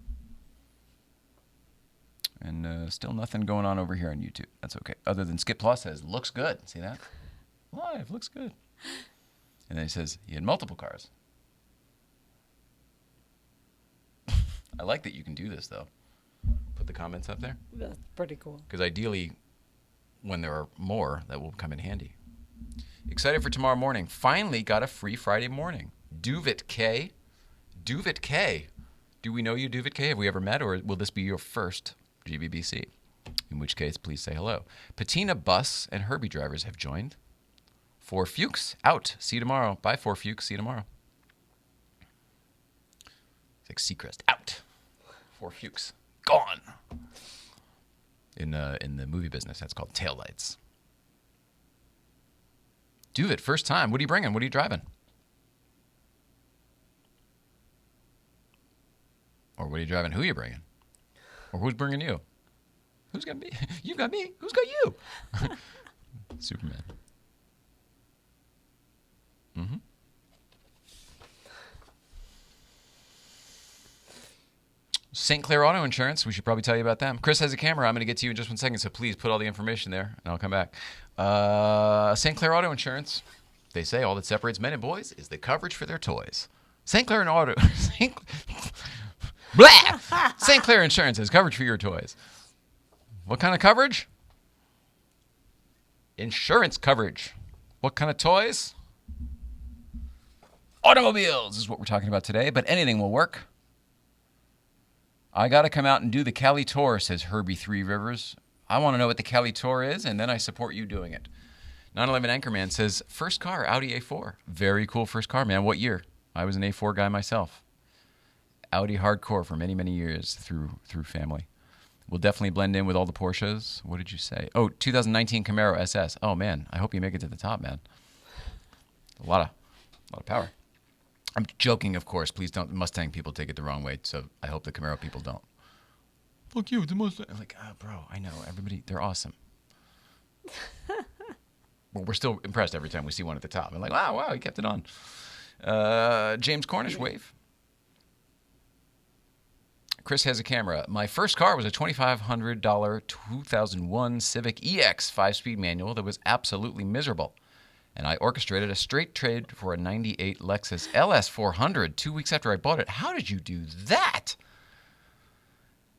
S2: And still nothing going on over here on YouTube. That's okay. Other than Skip Plus says, looks good. See that? Live, looks good. And then he says, he had multiple cars. I like that you can do this, though. Put the comments up there.
S3: That's pretty cool.
S2: Because ideally, when there are more, that will come in handy. Excited for tomorrow morning. Finally got a free Friday morning. Duvit K. Duvit K. Do we know you, Duvit K? Have we ever met, or will this be your first GBBC? In which case, please say hello. Patina Bus and Herbie drivers have joined. For Fuchs, out. See you tomorrow. Bye, For Fuchs. See you tomorrow. It's like Seacrest, out. For Fuchs, gone. In the movie business, that's called taillights. Duvit, first time. What are you bringing? What are you driving? Or what are you driving? Who are you bringing? Or who's bringing you? Who's got me? You got me. Who's got you? Superman. Mm-hmm. St. Clair Auto Insurance. We should probably tell you about them. Chris has a camera. I'm going to get to you in just 1 second, so please put all the information there, and I'll come back. St. Clair Auto Insurance. They say all that separates men and boys is the coverage for their toys. St. Clair and Auto... Blah! St. Clair Insurance has coverage for your toys. What kind of coverage? Insurance coverage. What kind of toys? Automobiles is what we're talking about today, but anything will work. I got to come out and do the Cali Tour, says Herbie Three Rivers. I want to know what the Cali Tour is, and then I support you doing it. 911 Anchorman says, first car, Audi A4. Very cool first car, man. What year? I was an A4 guy myself. Audi hardcore for many, many years through family. Will definitely blend in with all the Porsches. What did you say? Oh, 2019 Camaro SS. Oh, man. I hope you make it to the top, man. A lot of power. I'm joking, of course. Please don't. Mustang people take it the wrong way, so I hope the Camaro people don't. Fuck you, the Mustang. I'm like, bro, I know. Everybody, they're awesome. But we're still impressed every time we see one at the top. I'm like, wow, he kept it on. James Cornish, wave. Chris has a camera. My first car was a $2,500 2001 Civic EX 5-speed manual that was absolutely miserable. And I orchestrated a straight trade for a 98 Lexus LS400 2 weeks after I bought it. How did you do that?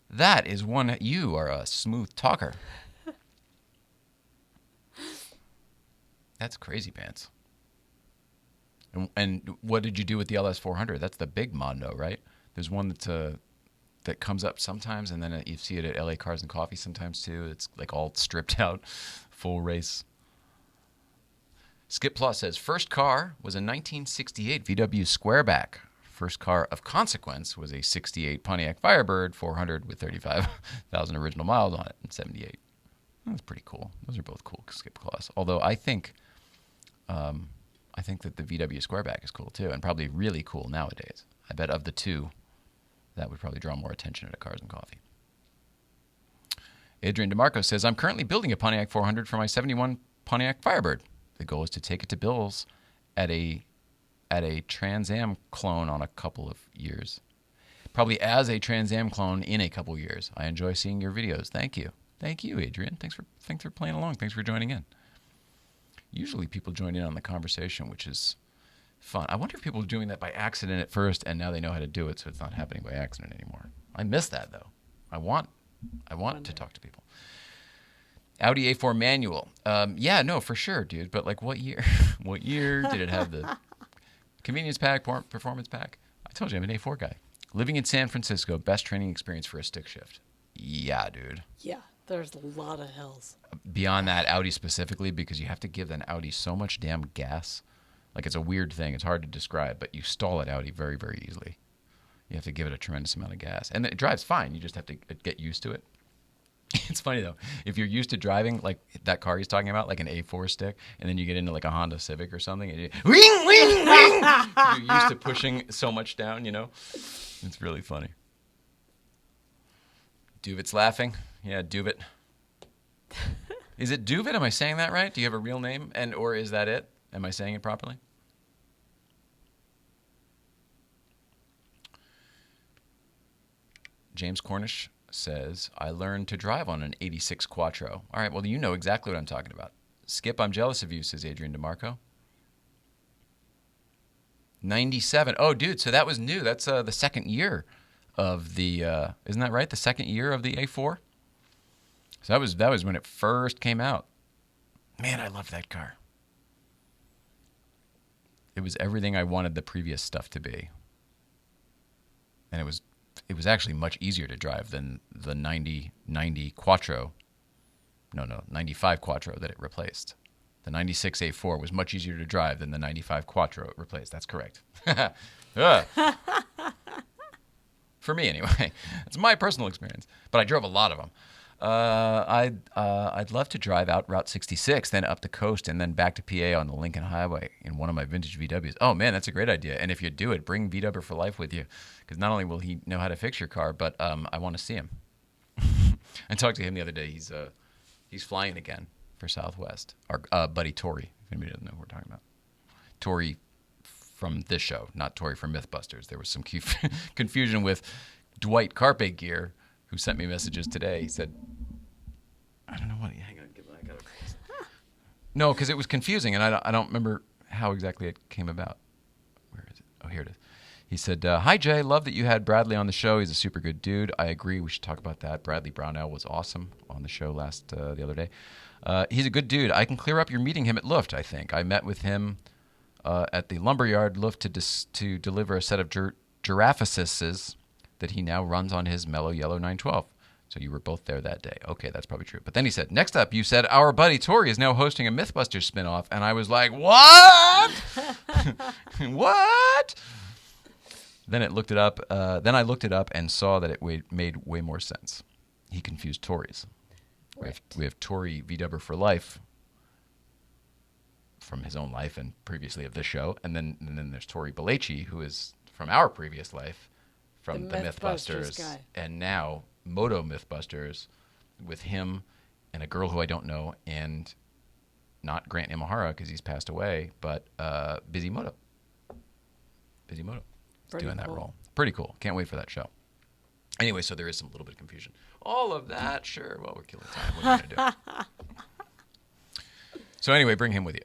S2: That is one. You are a smooth talker. That's crazy pants. And what did you do with the LS400? That's the big Mondo, right? There's one that comes up sometimes, and then you see it at LA Cars and Coffee sometimes too. It's like all stripped out, full race. Skip Plus says, first car was a 1968 VW Squareback. First car of consequence was a 68 Pontiac Firebird 400 with 35,000 original miles on it in 78. That's pretty cool. Those are both cool, Skip Plus. Although I think that the VW Squareback is cool too, and probably really cool nowadays. I bet of the two, that would probably draw more attention at Cars and Coffee. Adrian DeMarco says, I'm currently building a Pontiac 400 for my 71 Pontiac Firebird. The goal is to take it to Bill's at a Trans Am clone on a couple of years. Probably as a Trans Am clone in a couple years. I enjoy seeing your videos. Thank you. Thank you, Adrian. Thanks for playing along. Thanks for joining in. Usually people join in on the conversation, which is fun. I wonder if people are doing that by accident at first and now they know how to do it, so it's not happening by accident anymore. I miss that, though. I want to talk to people. Audi A4 manual. Yeah, no, for sure, dude. But like what year? What year did it have the convenience pack, performance pack? I told you I'm an A4 guy. Living in San Francisco, best training experience for a stick shift. Yeah, dude.
S3: Yeah, there's a lot of hills.
S2: Beyond that, Audi specifically, because you have to give an Audi so much damn gas. Like, it's a weird thing. It's hard to describe, but you stall at Audi very, very easily. You have to give it a tremendous amount of gas. And it drives fine. You just have to get used to it. It's funny, though. If you're used to driving, like that car he's talking about, like an A4 stick, and then you get into like a Honda Civic or something, and wing, wing, wing! You're used to pushing so much down, you know? It's really funny. Duvit's laughing. Yeah, Duvit. Is it Duvit? Am I saying that right? Do you have a real name? Or is that it? Am I saying it properly? James Cornish says, I learned to drive on an 86 Quattro. All right, well, you know exactly what I'm talking about. Skip, I'm jealous of you, says Adrian DeMarco. 97. Oh, dude, so that was new. That's the second year of the, isn't that right? The second year of the A4? So that was when it first came out. Man, I love that car. It was everything I wanted the previous stuff to be. And it was actually much easier to drive than the 90 Quattro. No, 95 Quattro that it replaced. The 96 A4 was much easier to drive than the 95 Quattro it replaced. That's correct. For me, anyway. It's my personal experience. But I drove a lot of them. I'd love to drive out Route 66, then up the coast, and then back to PA on the Lincoln Highway in one of my vintage VWs. Oh, man, that's a great idea. And if you do it, bring VW for life with you, because not only will he know how to fix your car, but I want to see him. I talked to him the other day. He's flying again for Southwest. Our buddy Tori, if anybody doesn't know who we're talking about. Tori from this show, not Tori from Mythbusters. There was some confusion with Dwight Carpe Gear, who sent me messages today. He said, I don't know what. Hang on, I got it. No, because it was confusing, and I don't remember how exactly it came about. Where is it? Oh, here it is. He said, hi, Jay. Love that you had Bradley on the show. He's a super good dude. I agree. We should talk about that. Bradley Brownell was awesome on the show the other day. He's a good dude. I can clear up your meeting him at Luft, I think. I met with him at the Lumberyard Luft to deliver a set of Giraffasises that he now runs on his mellow yellow 912. So you were both there that day. Okay, that's probably true. But then he said, next up, you said, our buddy Tori is now hosting a Mythbusters spinoff. And I was like, what? What? Then I looked it up and saw that it made way more sense. He confused Tori's. Right. We have Tori VW for life from his own life and previously of this show. And then there's Tori Belleci, who is from our previous life, from the Mythbusters
S3: guy.
S2: And now Moto Mythbusters with him and a girl who I don't know, and not Grant Imahara because he's passed away, but Busy Moto. He's doing that role. Pretty cool. Can't wait for that show. Anyway, so there is some little bit of confusion. All of that, sure. Well, we're killing time. What are you going to do? So anyway, bring him with you.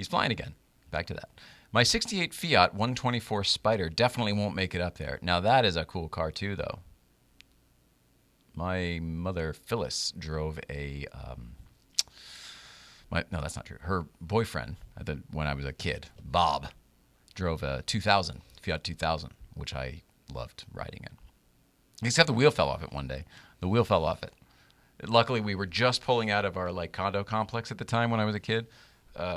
S2: He's flying again. Back to that. My 68 Fiat 124 Spider definitely won't make it up there. Now, that is a cool car, too, though. My mother, Phyllis, drove a... no, that's not true. Her boyfriend, when I was a kid, Bob, drove a 2000, Fiat 2000, which I loved riding in. Except the wheel fell off it one day. The wheel fell off it. Luckily, we were just pulling out of our condo complex at the time when I was a kid,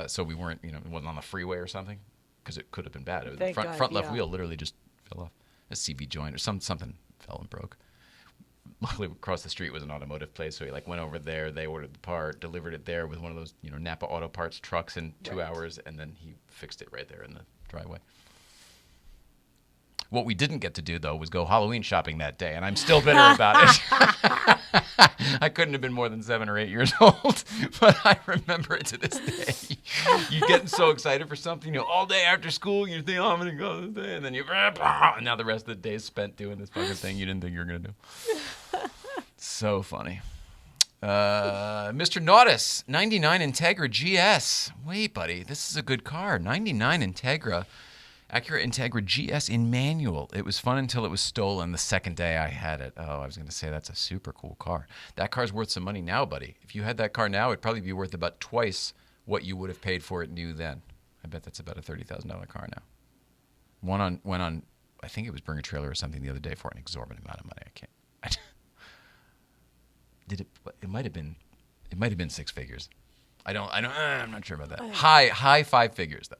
S2: so we weren't, it wasn't on the freeway or something, because it could have been bad. The front left wheel literally just fell off. A CV joint or something fell and broke. Luckily, across the street was an automotive place, so he went over there. They ordered the part, delivered it there with one of those Napa Auto Parts trucks in 2 hours, and then he fixed it right there in the driveway. What we didn't get to do, though, was go Halloween shopping that day, and I'm still bitter about it. I couldn't have been more than 7 or 8 years old, but I remember it to this day. You're getting so excited for something, all day after school, you think, I'm going to go this day, and then and now the rest of the day is spent doing this fucking thing you didn't think you were going to do. So funny. Mr. Nautis, 99 Integra GS. Wait, buddy, this is a good car. 99 Integra. Acura Integra GS in manual. It was fun until it was stolen the second day I had it. Oh, I was going to say that's a super cool car. That car's worth some money now, buddy. If you had that car now, it'd probably be worth about twice what you would have paid for it new then. I bet that's about a $30,000 car now. Went on, I think it was Bring a Trailer or something the other day for an exorbitant amount of money. I can't. It might have been 6 figures. I'm not sure about that. High 5 figures though.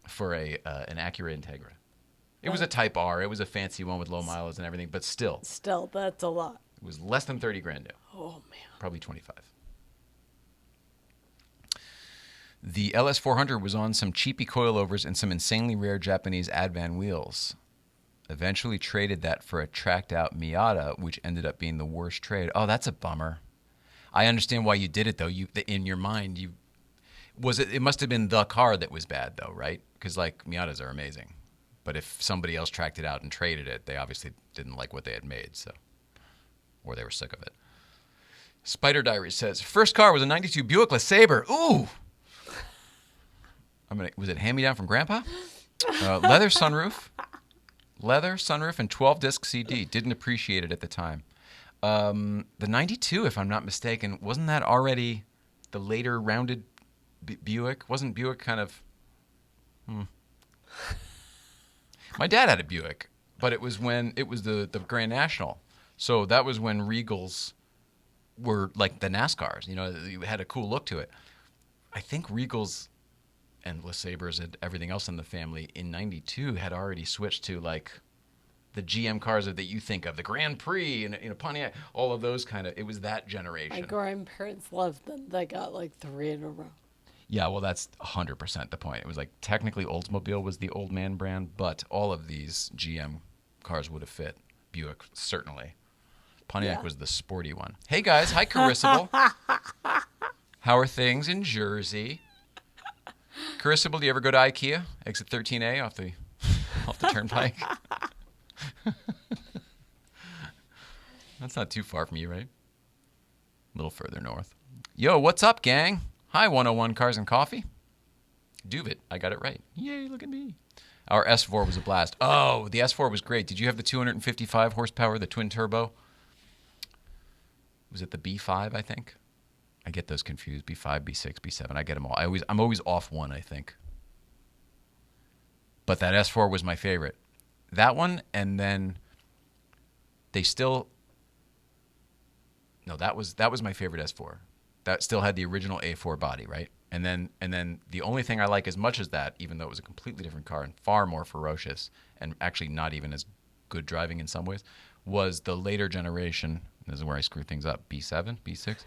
S2: For an Acura Integra. It was a Type R. It was a fancy one with low mileage and everything, but still.
S3: Still, that's a lot.
S2: It was less than 30 grand new.
S3: Oh, man.
S2: Probably 25. The LS400 was on some cheapy coilovers and some insanely rare Japanese Advan wheels. Eventually traded that for a tracked-out Miata, which ended up being the worst trade. Oh, that's a bummer. I understand why you did it, though. In your mind, it must have been the car that was bad, though, right? Because, Miatas are amazing. But if somebody else tracked it out and traded it, they obviously didn't like what they had made, or they were sick of it. Spider Diary says, first car was a 92 Buick LeSabre. Ooh! Was it hand-me-down from Grandpa? Leather sunroof, and 12-disc CD. Didn't appreciate it at the time. The 92, if I'm not mistaken, wasn't that already the later rounded Buick? Wasn't Buick kind of... My dad had a Buick, but it was when it was the Grand National. So that was when Regals were like the NASCARs. You had a cool look to it. I think Regals and LeSabres and everything else in the family in 92 had already switched to the GM cars that you think of, the Grand Prix and Pontiac, all of those it was that generation.
S3: My grandparents loved them. They got 3 in a row.
S2: Yeah, well, that's 100% the point. It was technically Oldsmobile was the old man brand, but all of these GM cars would have fit. Buick, certainly. Pontiac was the sporty one. Hey, guys. Hi, Carissable. How are things in Jersey? Carissable, do you ever go to IKEA? Exit 13A off the turnpike? That's not too far from you, right? A little further north. Yo, what's up, gang? Hi, 101 Cars and Coffee. Duvet, I got it right. Yay, look at me. Our S4 was a blast. Oh, the S4 was great. Did you have the 255 horsepower, the twin turbo? Was it the B5, I think? I get those confused. B5, B6, B7. I get them all. I'm always off one, I think. But that S4 was my favorite. That one, and then they still... No, that was my favorite S4. That still had the original A4 body, right? And then the only thing I like as much as that, even though it was a completely different car and far more ferocious and actually not even as good driving in some ways, was the later generation, this is where I screw things up, B7, B6,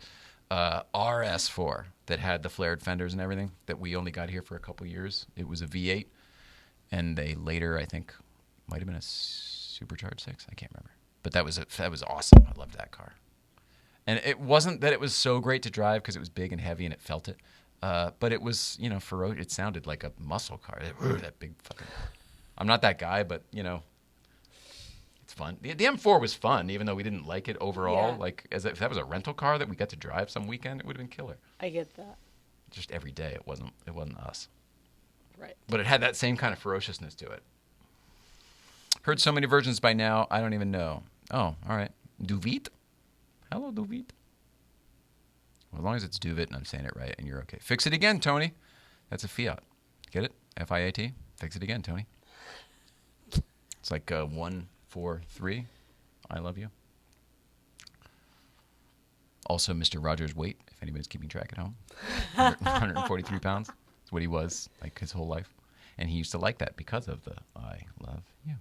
S2: RS4 that had the flared fenders and everything that we only got here for a couple years. It was a V8, and they later, I think, might have been a supercharged 6. I can't remember. But that was awesome. I loved that car. And it wasn't that it was so great to drive because it was big and heavy and it felt it. But it was, ferocious. It sounded like a muscle car. That big fucking... I'm not that guy, but, it's fun. The M4 was fun, even though we didn't like it overall.
S3: Yeah.
S2: If that was a rental car that we got to drive some weekend, it would have been killer.
S3: I get that.
S2: just every day. It wasn't us.
S3: Right.
S2: But it had that same kind of ferociousness to it. Heard so many versions by now, I don't even know. Oh, all right. Duvit? Hello, Duvit. Well, as long as it's Duvit and I'm saying it right and you're okay. Fix it again, Tony. That's a Fiat. Get it? F-I-A-T? Fix it again, Tony. It's like 143. I love you. Also, Mr. Rogers' weight, if anybody's keeping track at home. 143 pounds. That's what he was like his whole life. And he used to like that because of the I love you.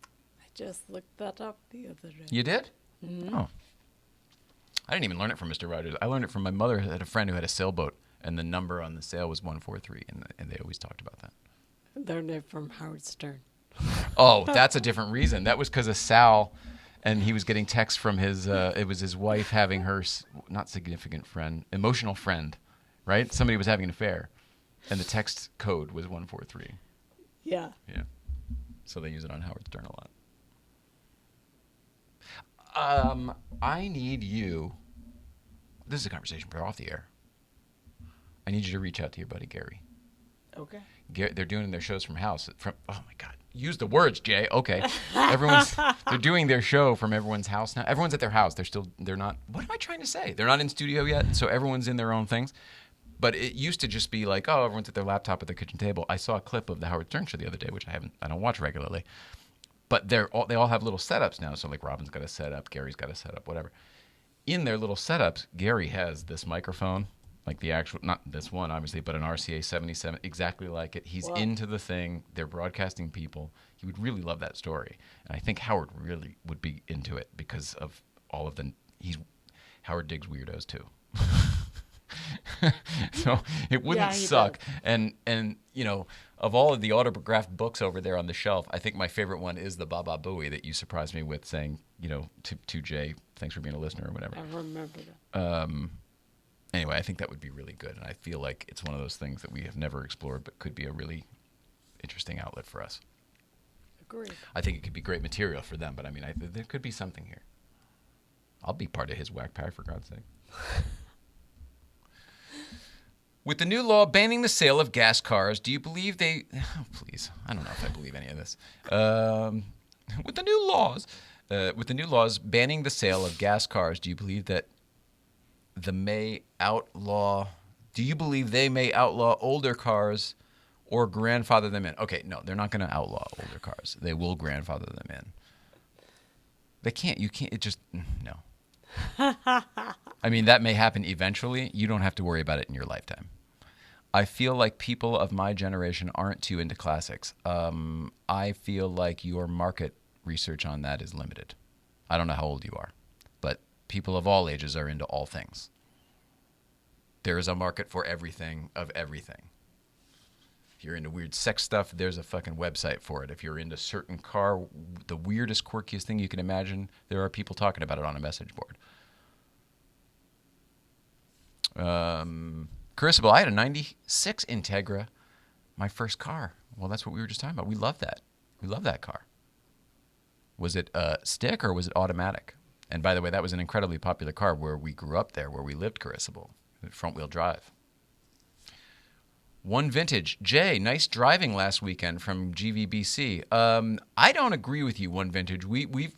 S3: I just looked that up the other day.
S2: You did? Mm-hmm. Oh. I didn't even learn it from Mr. Rogers. I learned it from my mother who had a friend who had a sailboat, and the number on the sail was 143, and they always talked about that.
S3: Learned it from Howard Stern.
S2: Oh, that's a different reason. That was because of Sal, and he was getting texts from his, it was his wife having her, not significant friend, emotional friend, right? Somebody was having an affair, and the text code was 143.
S3: Yeah.
S2: Yeah. So they use it on Howard Stern a lot. I need you. This is a conversation for off the air. I need you to reach out to your buddy Gary.
S3: Okay.
S2: They're doing their shows from house. Oh my God! Use the words, Jay. Okay. They're doing their show from everyone's house now. Everyone's at their house. They're not. What am I trying to say? They're not in studio yet, so everyone's in their own things. But it used to just be like, oh, everyone's at their laptop at their kitchen table. I saw a clip of the Howard Stern show the other day, which I don't watch regularly. But they all have little setups now. So like Robin's got a setup, Gary's got a setup, whatever. In their little setups, Gary has this microphone, like the actual, not this one obviously, but an RCA 77, exactly like it. He's into the thing. They're broadcasting people. He would really love that story. And I think Howard really would be into it because of all of Howard digs weirdos too. So it wouldn't suck.
S3: Does.
S2: And you know, of all of the autographed books over there on the shelf, I think my favorite one is the Baba Booey that you surprised me with saying, you know, to Jay, thanks for being a listener or whatever.
S3: I remember that.
S2: Anyway, I think that would be really good. And I feel like it's one of those things that we have never explored, but could be a really interesting outlet for us.
S3: Agreed.
S2: I think it could be great material for them, but I mean, there could be something here. I'll be part of his whack pie, for God's sake. With the new law banning the sale of gas cars, do you believe they... Oh, please. I don't know if I believe any of this. With the new laws banning the sale of gas cars, do you believe that they may outlaw older cars or grandfather them in? Okay, no, they're not going to outlaw older cars. They will grandfather them in. They can't. You can't. It just... No. I mean, that may happen eventually. You don't have to worry about it in your lifetime. I feel like people of my generation aren't too into classics. I feel like your market research on that is limited. I don't know how old you are, but people of all ages are into all things. There is a market for everything of everything. If you're into weird sex stuff, there's a fucking website for it. If you're into certain car, the weirdest, quirkiest thing you can imagine, there are people talking about it on a message board. Crucible, I had a 96 Integra, my first car. Well, that's what we were just talking about. We love that. We love that car. Was it stick or was it automatic? And by the way, that was an incredibly popular car where we grew up there, where we lived, Crucible. Front-wheel drive. One Vintage. Jay, nice driving last weekend from GVBC. I don't agree with you, One Vintage.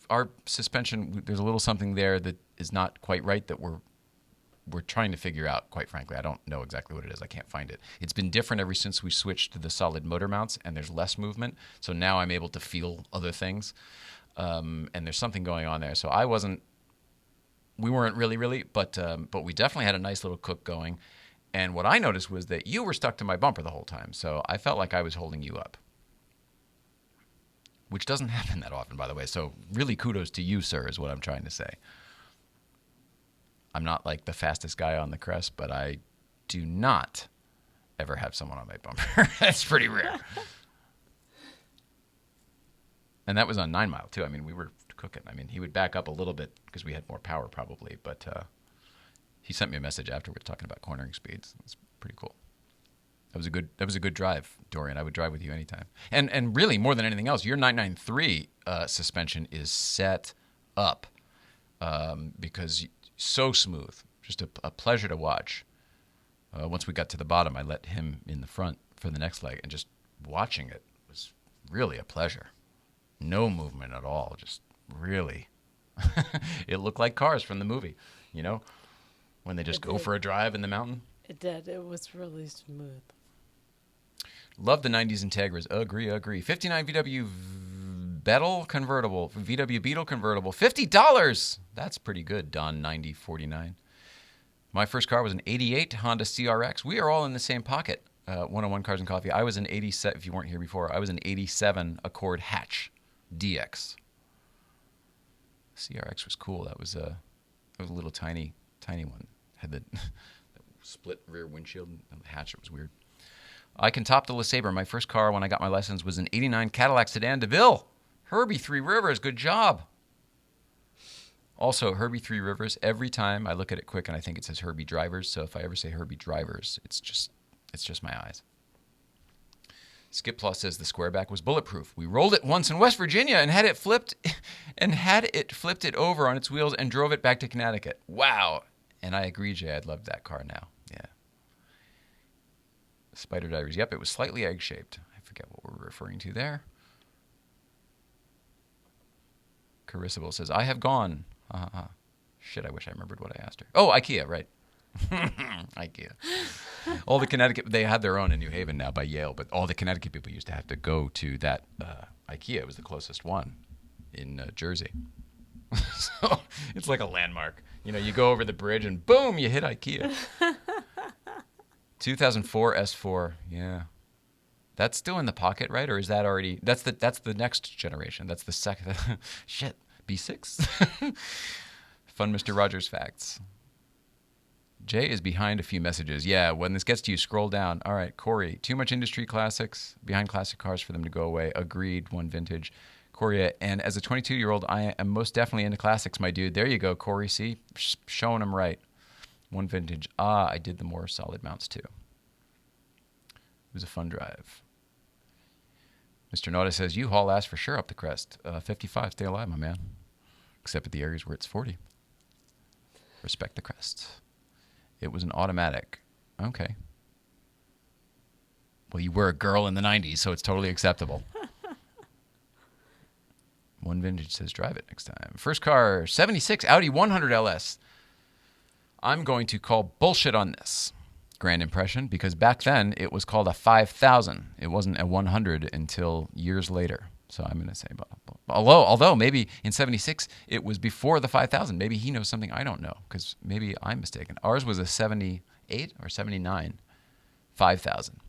S2: Our suspension, there's a little something there that is not quite right that we're trying to figure out, quite frankly. I don't know exactly what it is. I can't find it. It's been different ever since we switched to the solid motor mounts, and there's less movement. So now I'm able to feel other things. And there's something going on there. So we weren't really, but we definitely had a nice little cook going. And what I noticed was that you were stuck to my bumper the whole time. So I felt like I was holding you up, which doesn't happen that often, by the way. So really kudos to you, sir, is what I'm trying to say. I'm not like the fastest guy on the crest, but I do not ever have someone on my bumper. That's pretty rare. And that was on 9 Mile, too. I mean, we were cooking. I mean, he would back up a little bit because we had more power probably, but he sent me a message afterwards talking about cornering speeds. It's pretty cool. That was a good drive, Dorian. I would drive with you anytime. And really, more than anything else, your 993 suspension is set up because so smooth, just a pleasure to watch. Once we got to the bottom, I let him in the front for the next leg, and just watching it was really a pleasure. No movement at all, just really. It looked like Cars from the movie, when they just go for a drive in the mountain.
S3: It did. It was really smooth.
S2: Love the 90s Integras. Agree. 59 VW Beetle convertible. VW Beetle convertible. $50. That's pretty good, Don 9049. My first car was an 88 Honda CRX. We are all in the same pocket. 101 Cars and Coffee. I was an 87, if you weren't here before, I was an 87 Accord Hatch DX. CRX was cool. It was a little tiny one. Had the split rear windshield and the hatch. It was weird. I can top the LeSabre. My first car when I got my license was an 89 Cadillac sedan DeVille. Herbie Three Rivers, good job. Also, Herbie Three Rivers, every time I look at it quick and I think it says Herbie Drivers, so if I ever say Herbie Drivers, it's just my eyes. Skip Plus says the squareback was bulletproof. We rolled it once in West Virginia and had it flipped it over on its wheels and drove it back to Connecticut. Wow. And I agree, Jay, I'd love that car now. Yeah. Spider Divers. Yep, it was slightly egg-shaped. I forget what we're referring to there. Carissable says, I have gone. Shit, I wish I remembered what I asked her. Oh, IKEA, right. IKEA. All the Connecticut, they had their own in New Haven now by Yale, but all the Connecticut people used to have to go to that IKEA. It was the closest one in Jersey. So it's like a landmark. You go over the bridge and boom, you hit IKEA. 2004 S4, yeah. That's still in the pocket, right? Or is that already? That's the next generation. That's the second. Shit, B6. Fun, Mr. Rogers facts. Jay is behind a few messages. Yeah, when this gets to you, scroll down. All right, Corey. Too much industry classics behind classic cars for them to go away. Agreed. One vintage. Corey, and as a 22-year-old, I am most definitely into classics, my dude. There you go, Corey. See, showing him right. One vintage. I did the more solid mounts too. It was a fun drive. Mr. Noda says, U-Haul asked for sure up the crest. 55, stay alive, my man. Except at the areas where it's 40. Respect the crest. It was an automatic. Okay. Well, you were a girl in the 90s, so it's totally acceptable. One vintage says, drive it next time. First car, 76 Audi 100 LS. I'm going to call bullshit on this. Grand impression, because back then it was called a 5000. It wasn't a 100 until years later. So I'm going to say, although maybe in 76 it was before the 5000. Maybe he knows something I don't know, because maybe I'm mistaken. Ours was a 78 or 79 5000.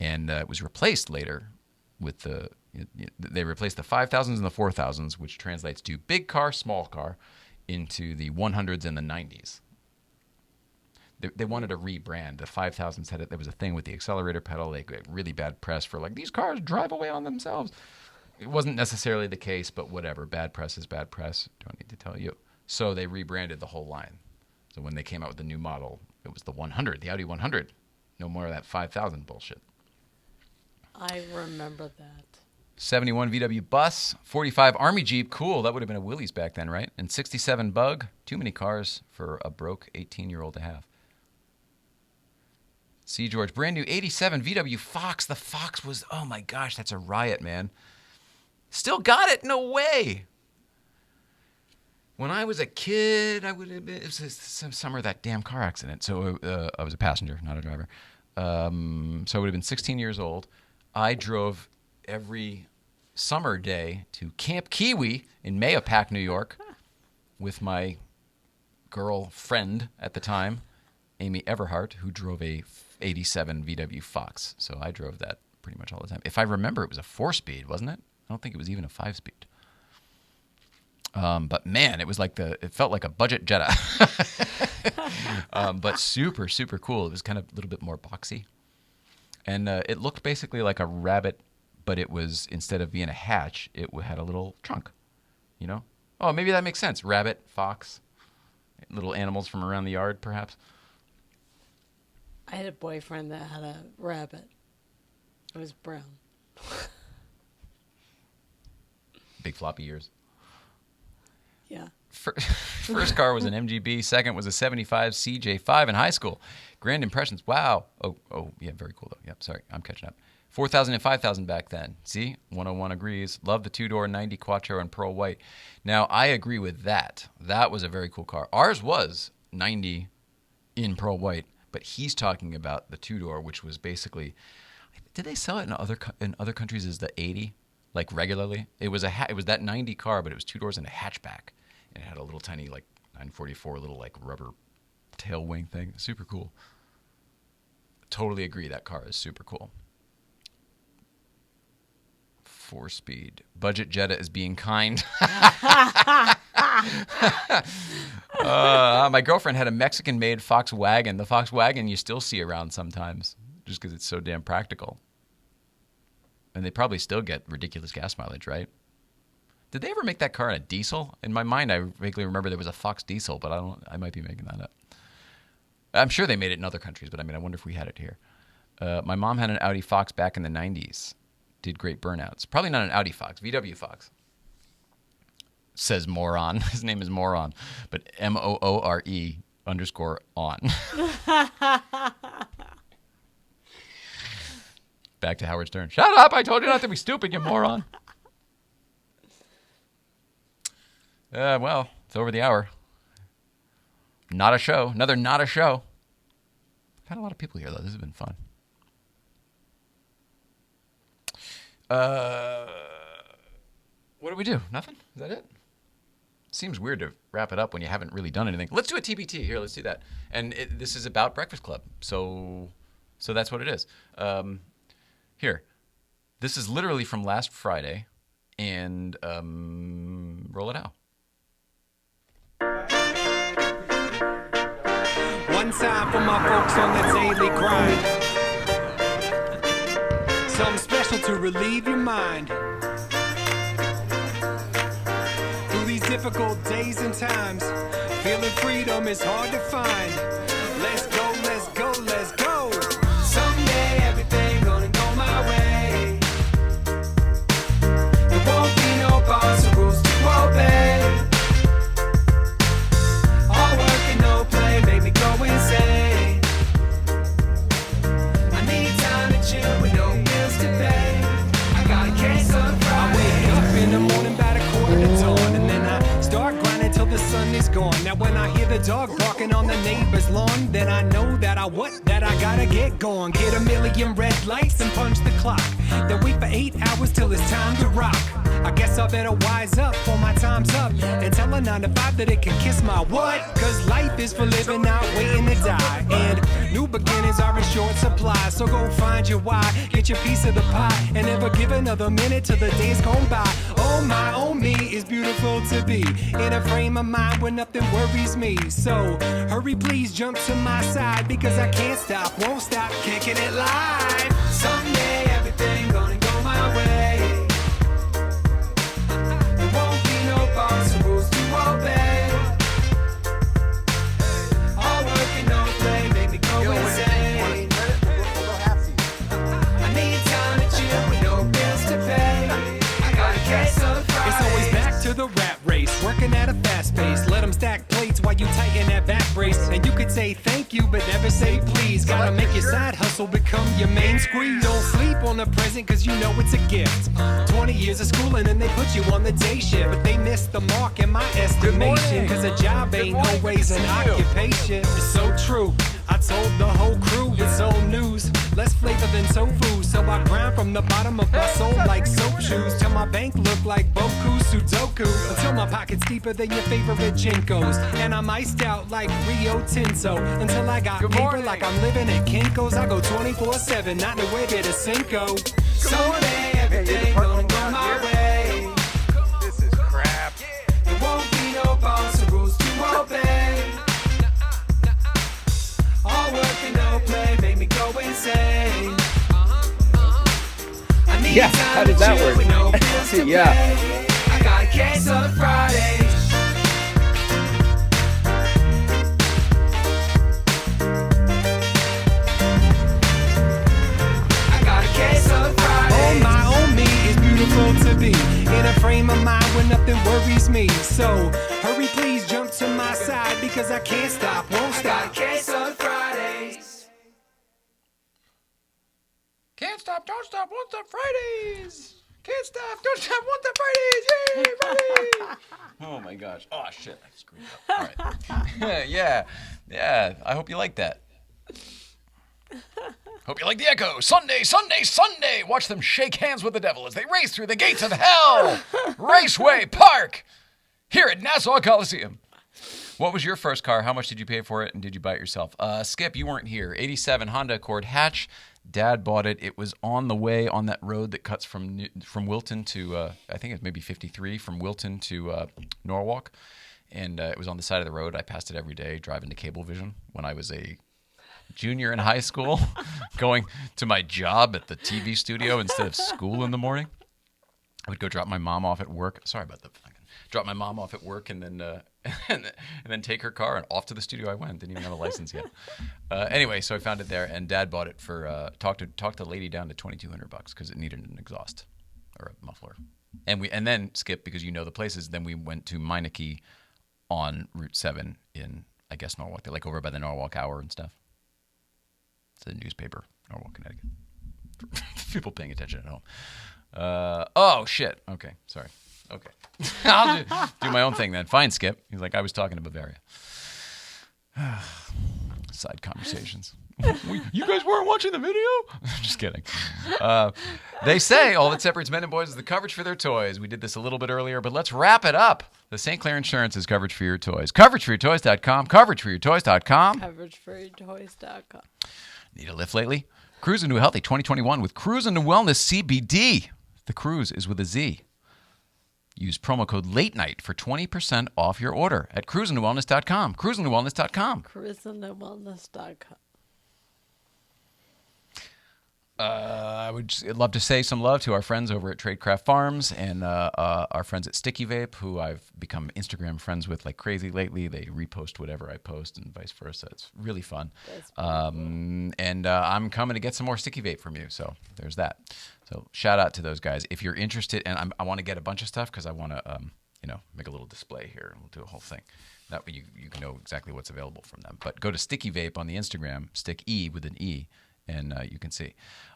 S2: And it was replaced later with they replaced the 5000s and the 4000s, which translates to big car, small car, into the 100s and the 90s. They wanted to rebrand. The 5000s had it. There was a thing with the accelerator pedal. They got really bad press for these cars drive away on themselves. It wasn't necessarily the case, but whatever. Bad press is bad press. Don't need to tell you. So they rebranded the whole line. So when they came out with the new model, it was the 100, the Audi 100. No more of that 5000 bullshit.
S3: I remember that.
S2: 71 VW Bus, 45 Army Jeep. Cool. That would have been a Willys back then, right? And 67 Bug. Too many cars for a broke 18-year-old to have. C. George, brand new 87 VW Fox. The Fox was, oh my gosh, that's a riot, man. Still got it? No way. When I was a kid, it was some summer of that damn car accident. So I was a passenger, not a driver. So I would have been 16 years old. I drove every summer day to Camp Kiwi in Mahopac, New York, with my girlfriend at the time, Amy Everhart, who drove a 87 VW Fox. So I drove that pretty much all the time. If I remember, it was a 4-speed, wasn't it? I don't think it was even a 5-speed. But man, it felt like a budget Jetta. But super, super cool. It was kind of a little bit more boxy. And it looked basically like a Rabbit, but it was, instead of being a hatch, it had a little trunk, Oh, maybe that makes sense. Rabbit, fox, little animals from around the yard, perhaps.
S3: I had a boyfriend that had a Rabbit. It was brown.
S2: Big floppy ears.
S3: Yeah.
S2: First car was an MGB. Second was a 75 CJ5 in high school. Grand impressions. Wow. Oh, yeah, very cool though. Yep, sorry, I'm catching up. 4,000 and 5,000 back then. See, 101 agrees. Love the two-door 90 Quattro in pearl white. Now, I agree with that. That was a very cool car. Ours was 90 in pearl white, but he's talking about the two-door, which was basically. Did they sell it in other countries as the 80, like regularly? It was that 90 car, but it was two doors and a hatchback, and it had a little tiny like 944 little like rubber tail wing thing. Super cool. Totally agree. That car is super cool. 4-speed. Budget Jetta is being kind. My girlfriend had a Mexican-made Volkswagen. The Volkswagen you still see around sometimes just because it's so damn practical. And they probably still get ridiculous gas mileage, right? Did they ever make that car in a diesel? In my mind, I vaguely remember there was a Fox diesel, but I might be making that up. I'm sure they made it in other countries, but I wonder if we had it here. My mom had an Audi Fox back in the 90s. Did great burnouts. Probably not an Audi Fox, VW Fox. Says Moron. His name is Moron, but MOORE_on. Back to Howard Stern. Shut up! I told you not to be stupid, you moron. Well, it's over the hour. Not a show. Another not a show. I've had a lot of people here, though. This has been fun. What do we do? Nothing? Is that it? Seems weird to wrap it up when you haven't really done anything. Let's do a TBT. Here, let's do that. And this is about Breakfast Club. So that's what it is. Here. This is literally from last Friday. And roll it out.
S6: One time for my folks on the daily grind. Something special to relieve your mind. Through these difficult days and times, feeling freedom is hard to find. Let's go, let's go, let's go. Someday everything gonna go my way. There won't be no boss or rules to obey. All work and no play make me go insane. I need time to chill with no bills to pay. I got a case of pride. I wake up in the morning about 1:45, and then I start grinding till the sun is gone. Now when I hear the dog barking on the neighbor's lawn, then I know that I gotta get going. Get a million red lights and punch the clock. Then wait for 8 hours till it's time to rock. I guess I better wise up for my time's up and tell a 9 to 5 that it can kiss my what? Cause life is for living, not waiting to die. And new beginnings are in short supply. So go find your why, get your piece of the pie, and never give another minute till the days gone by. Oh my, oh me, it's beautiful to be in a frame of mind where nothing worries me. So hurry please, jump to my side, because I can't stop, won't stop kicking it live. Someday everything gonna go my way. There won't be no boss or rules to obey. All work and no play make me go insane. I need time to chill with no bills to pay. I got a case of pride. It's always back to the rat race, working at a fast pace. Let them stack plates while you tighten that back brace. And you could say thank you, but never say please. Gotta make your side hustle become your main squeeze. Don't sleep on the present, cause you know it's a gift. 20 years of schooling and they put you on the day shift, but they missed the mark in my estimation. Cause a job ain't always an occupation. It's so true. I told the whole crew it's old news. Less flavor than tofu, so I grind from the bottom of my soul like soap shoes. Till my bank look like Boku Sudoku. Until my pocket's deeper than your favorite Jinkos. And I'm iced out like Rio Tinto. Until I got paper like I'm living at Kinko's. I go 24/7, not the way to Cinco. Someday everything gonna go my way.
S5: This is crap.
S6: There won't be no boss or rules to obey. All work and no play make me go insane. I need time
S7: how does
S6: to
S7: that
S6: chill
S7: work?
S6: with no bills to
S7: Yeah.
S6: pay. I got a case on Fridays. I got a case on Fridays. Oh my, oh me, it's beautiful to be in a frame frame of mind when nothing worries me. So hurry, please jump to my side because I can't stop, won't stop. I got a case on Fridays.
S2: Can't stop, don't stop, won't stop Fridays. Can't stop, don't stop, won't stop Fridays. Yay, Friday. Oh my gosh. Oh shit, I screwed up. All right. Yeah. I hope you like that. Hope you like the echo. Sunday, Sunday, Sunday. Watch them shake hands with the devil as they race through the gates of hell. Raceway Park here at Nassau Coliseum. What was your first car? How much did you pay for it? And did you buy it yourself? Skip, you weren't here. 87 Honda Accord hatch. Dad bought it. It was on the way on that road that cuts from Wilton to, I think it's maybe 53, from Wilton to Norwalk. And it was on the side of the road. I passed it every day driving to Cablevision when I was a junior in high school, going to my job at the TV studio instead of school in the morning. I would go drop my mom off at work. Sorry about that. Drop my mom off at work and then and then take her car and off to the studio I went. Didn't even have a license yet. Anyway, so I found it there, and Dad bought it for talked the lady down to $2,200 because it needed an exhaust or a muffler. And then Skip, because you know the places. Then we went to Meineke on Route 7 in, I guess, Norwalk. They're like over by the Norwalk Hour and stuff. It's a newspaper, Norwalk, Connecticut. For people paying attention at home. Oh shit. Okay, sorry. Okay. I'll do my own thing then. Fine, Skip. He's like, I was talking to Bavaria. Side conversations. You guys weren't watching the video? Just kidding. They say all that separates men and boys is the coverage for their toys. We did this a little bit earlier, but let's wrap it up. The St. Clair Insurance is coverage for your toys. CoverageForYourToys.com. CoverageForYourToys.com.
S3: CoverageForYourToys.com.
S2: Need a lift lately? Cruise into a healthy 2021 with Cruise into Wellness CBD. The cruise is with a Z. Use promo code LATE-NIGHT for 20% off your order at cruisingtowellness.com. Cruisingtowellness.com.
S3: Cruisingtowellness.com.
S2: I would love to say some love to our friends over at Tradecraft Farms and our friends at Sticky Vape, who I've become Instagram friends with like crazy lately. They repost whatever I post and vice versa. It's really fun. And I'm coming to get some more Sticky Vape from you. So there's that. So shout out to those guys. If you're interested, and I want to get a bunch of stuff because I want to, make a little display here and we'll do a whole thing. That way you can know exactly what's available from them. But go to Sticky Vape on the Instagram, Stick E with an E. And you can see.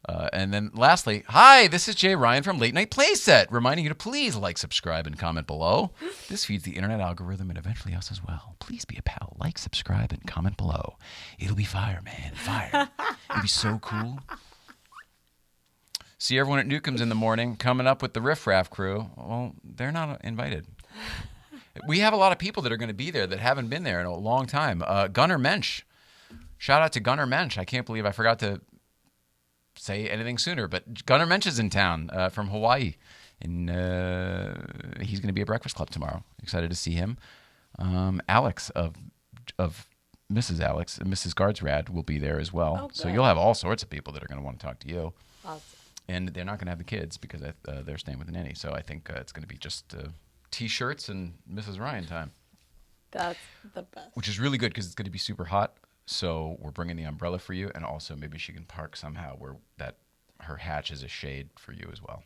S2: And then lastly, hi, this is Jay Ryan from Late Night Playset, reminding you to please like, subscribe, and comment below. This feeds the internet algorithm and eventually us as well. Please be a pal. Like, subscribe, and comment below. It'll be fire, man. Fire. It'll be so cool. See everyone at Newcomb's in the morning coming up with the Riff Raff crew. Well, they're not invited. We have a lot of people that are going to be there that haven't been there in a long time. Gunnar Mensch. Shout out to Gunnar Mensch. I can't believe I forgot to say anything sooner, but Gunnar Mensch is in town from Hawaii, and he's going to be at Breakfast Club tomorrow. Excited to see him. Alex of Mrs. Alex, Mrs. Guardsrad will be there as well. Oh, so you'll have all sorts of people that are going to want to talk to you.
S3: Awesome.
S2: And they're not going to have the kids because they're staying with a nanny. So I think it's going to be just T-shirts and Mrs. Ryan time.
S3: That's the best.
S2: Which is really good because it's going to be super hot. So we're bringing the umbrella for you, and also maybe she can park somehow where her hatch is a shade for you as well.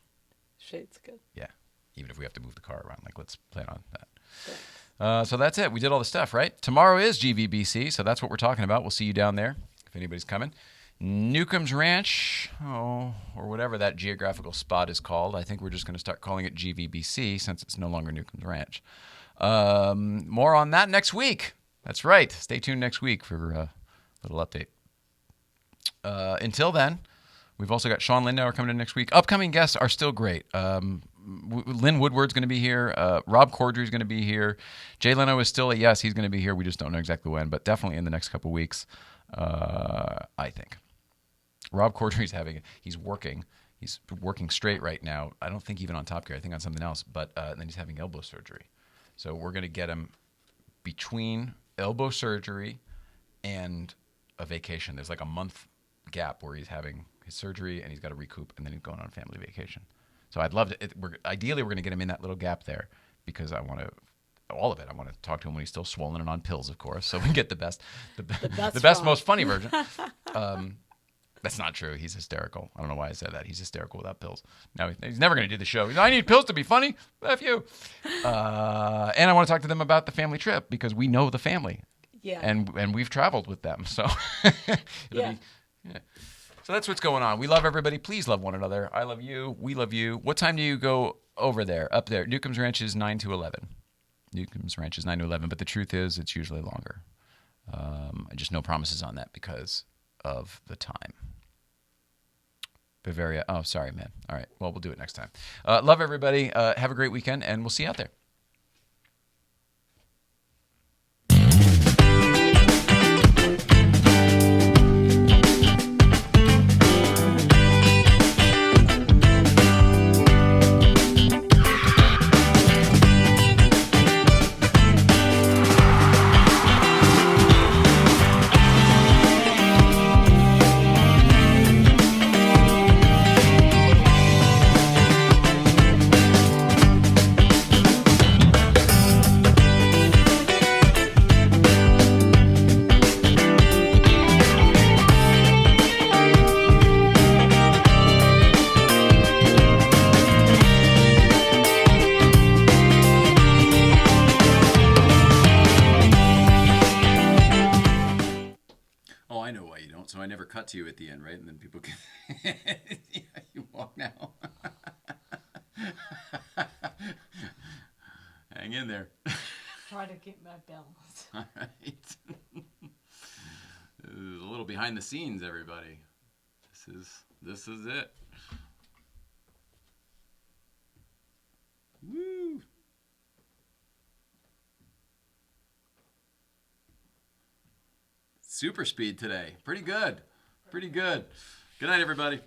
S3: Shade's good.
S2: Yeah, even if we have to move the car around, let's plan on that. So that's it. We did all the stuff, right? Tomorrow is GVBC, so that's what we're talking about. We'll see you down there if anybody's coming. Newcomb's Ranch, or whatever that geographical spot is called. I think we're just going to start calling it GVBC since it's no longer Newcomb's Ranch. More on that next week. That's right. Stay tuned next week for a little update. Until then, we've also got Sean Lindauer coming in next week. Upcoming guests are still great. Lynn Woodward's going to be here. Rob Corddry's going to be here. Jay Leno is still yes, he's going to be here. We just don't know exactly when, but definitely in the next couple of weeks, I think. Rob Corddry's he's working. He's working straight right now. I don't think even on Top Gear. I think on something else. But then he's having elbow surgery. So we're going to get him between elbow surgery and a vacation. There's like a month gap where he's having his surgery and he's got to recoup and then he's going on a family vacation. So I'd love to. Ideally, we're going to get him in that little gap there because I want to. All of it. I want to talk to him when he's still swollen and on pills, of course, so we get the best, most funny version. That's not true. He's hysterical. I don't know why I said that. He's hysterical without pills. No, he's never going to do the show. I need pills to be funny. F you. And I want to talk to them about the family trip because we know the family.
S3: Yeah.
S2: And we've traveled with them. So
S3: Yeah.
S2: So that's what's going on. We love everybody. Please love one another. I love you. We love you. What time do you go over there? Up there. Newcomb's Ranch is 9 to 11. Newcomb's Ranch is 9 to 11. But the truth is it's usually longer. Just no promises on that because of the time. Bavaria. Oh, sorry, man. All right. Well, we'll do it next time. Love everybody. Have a great weekend, and we'll see you out there. So I never cut to you at the end, right? And then people can... yeah, you walk now. Hang in there.
S3: Try to keep my balance.
S2: All right. A little behind the scenes, everybody. This is it. Woo! Super speed today. Pretty good. Pretty good. Good night, everybody.